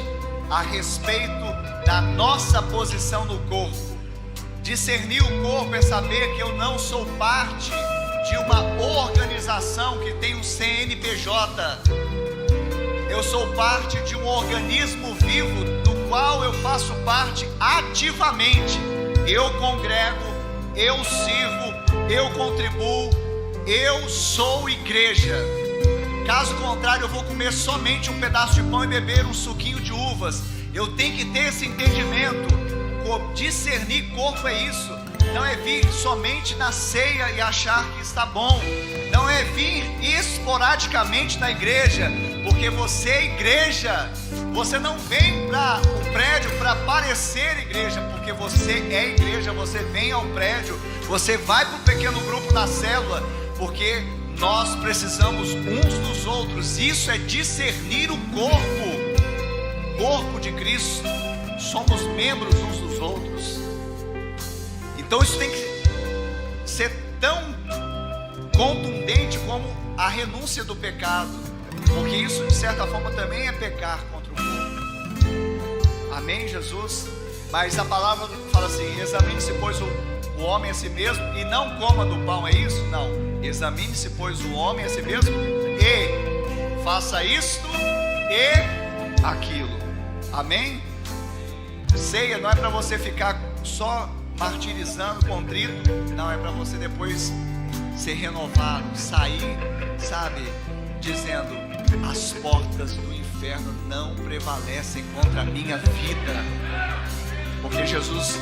a respeito da nossa posição no corpo. Discernir o corpo é saber que eu não sou parte de uma organização que tem um CNPJ. Eu sou parte de um organismo vivo do qual eu faço parte ativamente. Eu congrego, eu sirvo, eu contribuo, eu sou igreja. Caso contrário, eu vou comer somente um pedaço de pão e beber um suquinho de uvas. Eu tenho que ter esse entendimento. Discernir corpo é isso. Não é vir somente na ceia e achar que está bom. Não é vir esporadicamente na igreja, porque você é igreja. Você não vem para o prédio para parecer igreja, porque você é igreja. Você vem ao prédio, você vai para o pequeno grupo na célula, porque nós precisamos uns dos outros. Isso é discernir o corpo de Cristo. Somos membros uns dos outros. Então isso tem que ser tão contundente como a renúncia do pecado, porque isso de certa forma também é pecar contra o corpo. Amém, Jesus? Mas a palavra fala assim: examine-se, pois, o homem a si mesmo, e não coma do pão, é isso? Não, examine-se, pois, o homem a si mesmo, e faça isto e aquilo. Amém? Ceia não é para você ficar só martirizando, contrito. Não, é para você depois ser renovado, sair, sabe, dizendo: as portas do inferno não prevalecem contra a minha vida, porque Jesus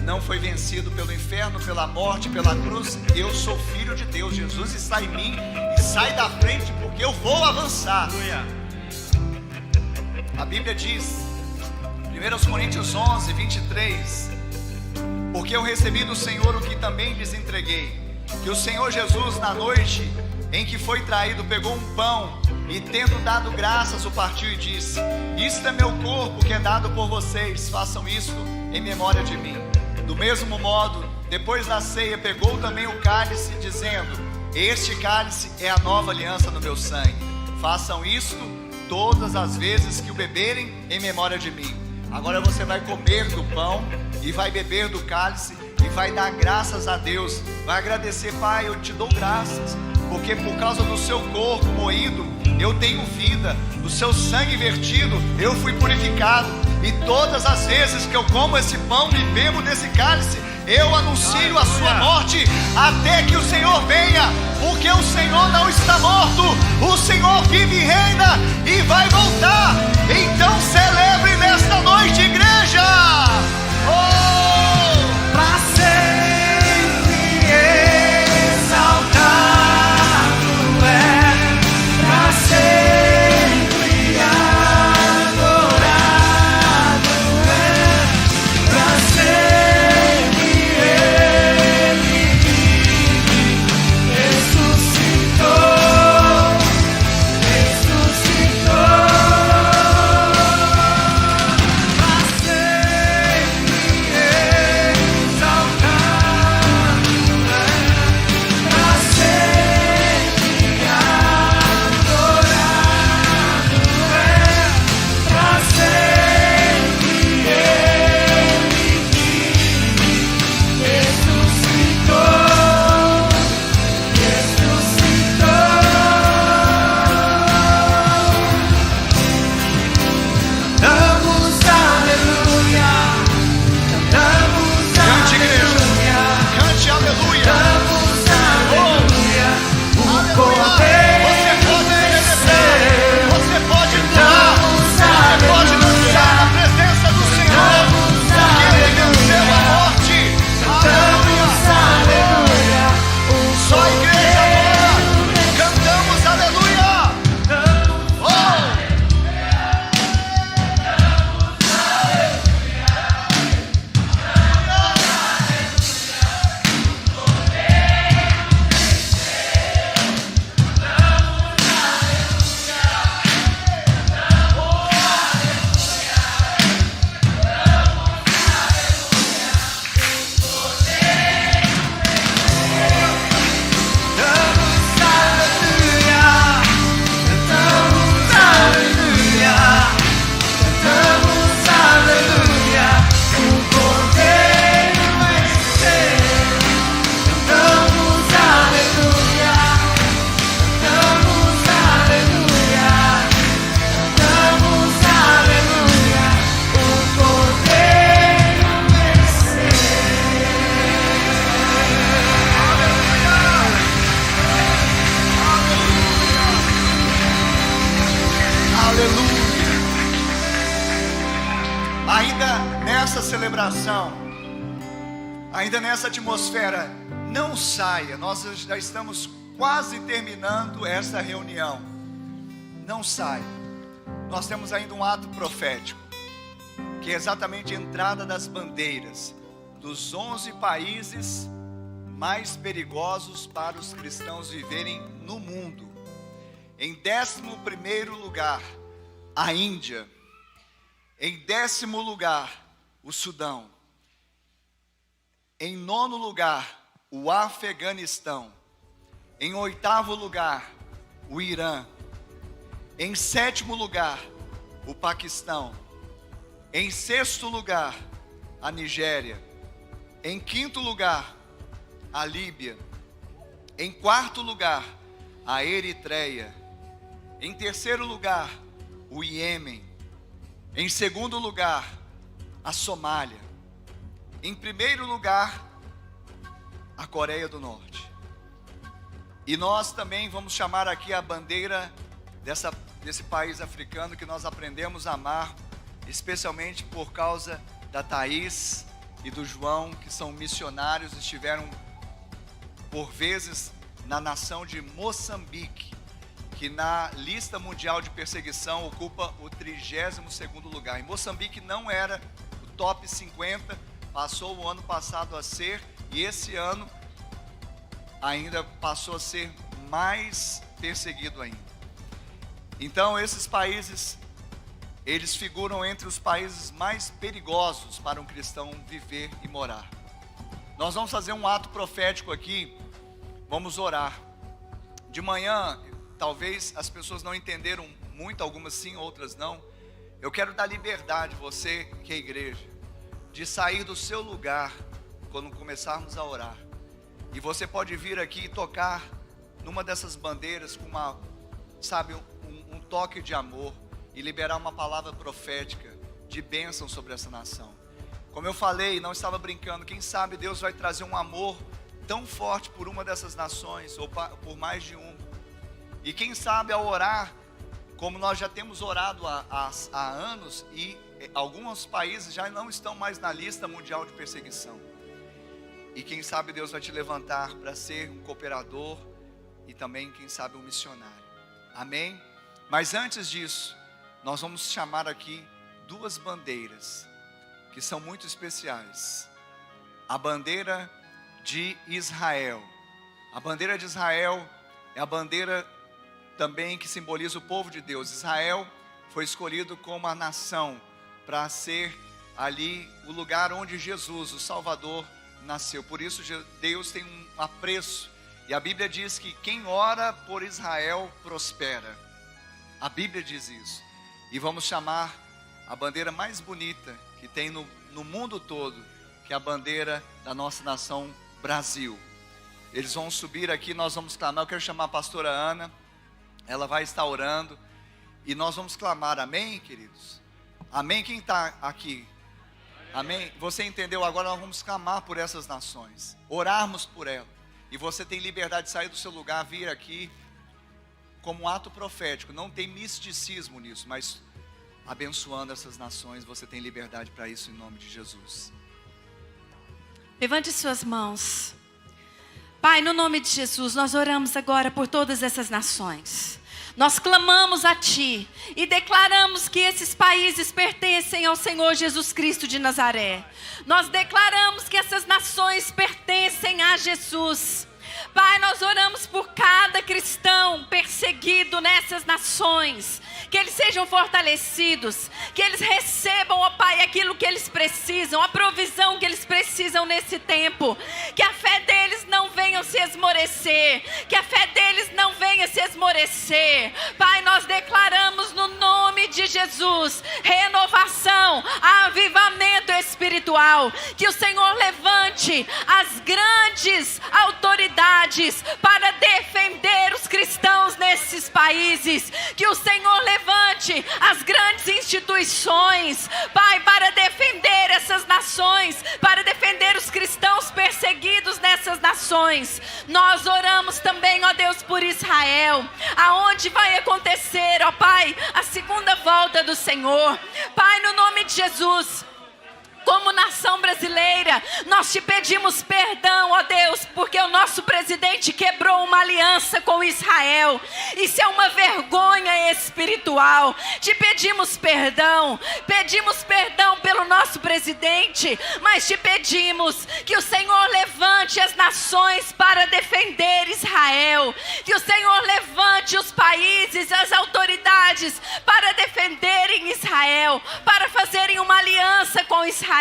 não foi vencido pelo inferno, pela morte, pela cruz. Eu sou filho de Deus, Jesus está em mim, e sai da frente, porque eu vou avançar. A Bíblia diz, 1 Coríntios 11, 23: porque eu recebi do Senhor o que também lhes entreguei, que o Senhor Jesus, na noite em que foi traído, pegou um pão e, tendo dado graças, o partiu e disse: isto é meu corpo que é dado por vocês, façam isto em memória de mim. Do mesmo modo, depois da ceia, pegou também o cálice, dizendo: este cálice é a nova aliança no meu sangue, façam isto todas as vezes que o beberem em memória de mim. Agora você vai comer do pão e vai beber do cálice e vai dar graças a Deus, vai agradecer: Pai, eu te dou graças, porque por causa do seu corpo moído eu tenho vida, do seu sangue vertido eu fui purificado, e todas as vezes que eu como esse pão e bebo desse cálice, eu anuncio a sua morte até que o Senhor venha, porque o Senhor não está morto, o Senhor vive e reina e vai voltar. Então celebre nesta noite, igreja. Pra sempre exaltado é, pra sempre adorado é, pra sempre Ele vive, ressuscitou, pra sempre exaltado é, pra sempre adorado é, pra sempre Ele vive, ressuscitou. Cantamos aleluia, cantamos Cante, igreja, aleluia, cante aleluia. cantamos aleluia. O Aleluia. Cordeiro Você pode celebrar, venceu. você pode pular, você pode dançar na presença do Senhor, porque Ele venceu a morte. Cantamos Aleluia. aleluia. Só a igreja agora, cantamos aleluia. Oh! Ainda nessa celebração, ainda nessa atmosfera, não saia. Nós já estamos quase terminando essa reunião. Não saia. Nós temos ainda um ato profético, que é exatamente a entrada das bandeiras dos 11 países mais perigosos para os cristãos viverem no mundo. Em 11º lugar, a Índia. Em 10º lugar, o Sudão. Em 9º lugar, o Afeganistão. Em 8º lugar, o Irã. Em 7º lugar, o Paquistão. Em 6º lugar, a Nigéria. Em 5º lugar, a Líbia. Em 4º lugar, a Eritreia. Em 3º lugar, o Iêmen. Em 2º lugar, a Somália. Em 1º lugar, a Coreia do Norte. E nós também vamos chamar aqui a bandeira desse país africano que nós aprendemos a amar, especialmente por causa da Thaís e do João, que são missionários, estiveram por vezes na nação de Moçambique, que na lista mundial de perseguição ocupa o 32º lugar. E Moçambique não era o top 50, passou o ano passado a ser, e esse ano ainda passou a ser mais perseguido ainda. Então esses países, eles figuram entre os países mais perigosos para um cristão viver e morar. Nós vamos fazer um ato profético aqui, vamos orar. De manhã, talvez as pessoas não entenderam muito, algumas sim, outras não. Eu quero dar liberdade, você que é igreja, de sair do seu lugar quando começarmos a orar. E você pode vir aqui e tocar numa dessas bandeiras com um toque de amor e liberar uma palavra profética de bênção sobre essa nação. Como eu falei, não estava brincando, quem sabe Deus vai trazer um amor tão forte por uma dessas nações, ou por mais de uma. E quem sabe ao orar, como nós já temos orado há anos, e alguns países já não estão mais na lista mundial de perseguição. E quem sabe Deus vai te levantar para ser um cooperador e também, quem sabe, um missionário. Amém? Mas antes disso, nós vamos chamar aqui duas bandeiras que são muito especiais. A bandeira de Israel. A bandeira de Israel é a bandeira também que simboliza o povo de Deus. Israel foi escolhido como a nação para ser ali o lugar onde Jesus, o Salvador, nasceu. Por isso Deus tem um apreço. E a Bíblia diz que quem ora por Israel prospera. A Bíblia diz isso. E vamos chamar a bandeira mais bonita que tem no mundo todo, que é a bandeira da nossa nação Brasil. Eles vão subir aqui, nós vamos clamar. Eu quero chamar a pastora Ana, ela vai estar orando e nós vamos clamar, amém, queridos? Amém? Quem está aqui? Amém? Você entendeu? Agora nós vamos clamar por essas nações, orarmos por elas. E você tem liberdade de sair do seu lugar, vir aqui como um ato profético. Não tem misticismo nisso, mas abençoando essas nações, você tem liberdade para isso em nome de Jesus. Levante suas mãos. Pai, no nome de Jesus, nós oramos agora por todas essas nações. Nós clamamos a Ti e declaramos que esses países pertencem ao Senhor Jesus Cristo de Nazaré. Nós declaramos que essas nações pertencem a Jesus. Pai, nós oramos por cada cristão perseguido nessas nações, que eles sejam fortalecidos, que eles recebam, ó Pai, aquilo que eles precisam, a provisão que eles precisam nesse tempo, que a fé deles não venha se esmorecer, que a fé deles não venha se esmorecer. Pai, nós declaramos no nome de Jesus, renovação, avivamento espiritual, que o Senhor levante as grandes autoridades para defender os cristãos nesses países, que o Senhor levante as grandes instituições, Pai, para defender essas nações, para defender os cristãos perseguidos nessas nações. Nós oramos também, ó Deus, por Israel, aonde vai acontecer, ó Pai, a segunda volta do Senhor. Pai, no nome de Jesus, como nação brasileira, nós te pedimos perdão, ó Deus, porque o nosso presidente quebrou uma aliança com Israel. Isso é uma vergonha espiritual. Te pedimos perdão pelo nosso presidente, mas te pedimos que o Senhor levante as nações para defender Israel, que o Senhor levante os países, as autoridades para defenderem Israel, para fazerem uma aliança com Israel.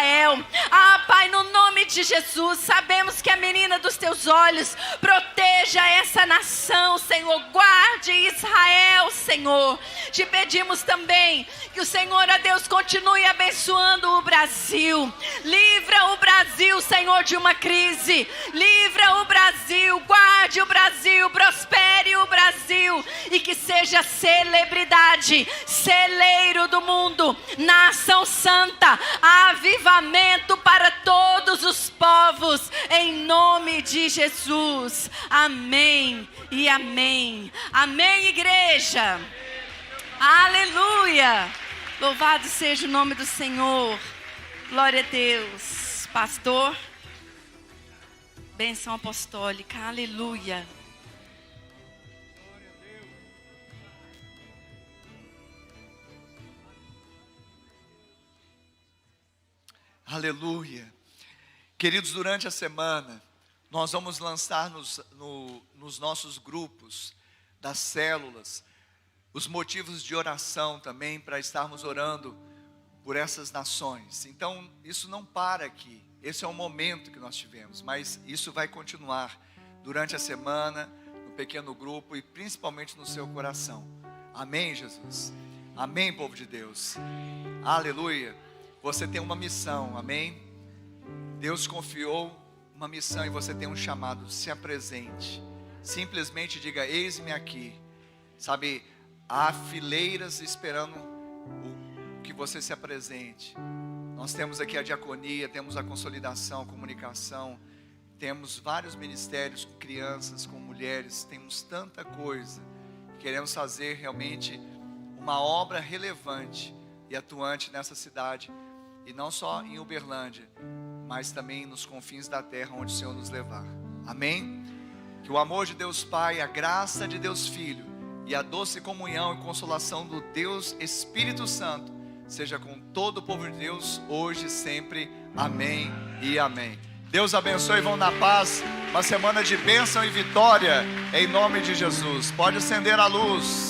Pai, no nome de Jesus, sabemos que a menina dos teus olhos proteja essa nação, Senhor, guarde Israel, Senhor. Te pedimos também que o Senhor, ó Deus, continue abençoando o Brasil. Livra o Brasil, Senhor, de uma crise. Livra o Brasil, guarde o Brasil, prospere o Brasil e que seja celebridade, celeiro do mundo, nação santa, avivamento para todos os povos, em nome de Jesus. Amém e amém. Amém, igreja. Aleluia. Louvado seja o nome do Senhor. Glória a Deus. Pastor, bênção apostólica. Aleluia. Aleluia. Queridos, durante a semana, nós vamos lançar nos nossos grupos das células os motivos de oração também, para estarmos orando por essas nações. Então, isso não para aqui. Esse é o momento que nós tivemos, mas isso vai continuar durante a semana, no pequeno grupo e principalmente no seu coração. Amém, Jesus? Amém, povo de Deus? Aleluia. Você tem uma missão, amém? Deus confiou uma missão e você tem um chamado. Se apresente. Simplesmente diga: eis-me aqui. Sabe, há fileiras esperando que você se apresente. Nós temos aqui a diaconia, temos a consolidação, a comunicação, temos vários ministérios com crianças, com mulheres, temos tanta coisa. Queremos fazer realmente uma obra relevante e atuante nessa cidade, e não só em Uberlândia, mas também nos confins da terra onde o Senhor nos levar. Amém? Que o amor de Deus Pai, a graça de Deus Filho e a doce comunhão e consolação do Deus Espírito Santo seja com todo o povo de Deus, hoje e sempre. Amém e amém. Deus abençoe, vão na paz. Uma semana de bênção e vitória, em nome de Jesus. Pode acender a luz.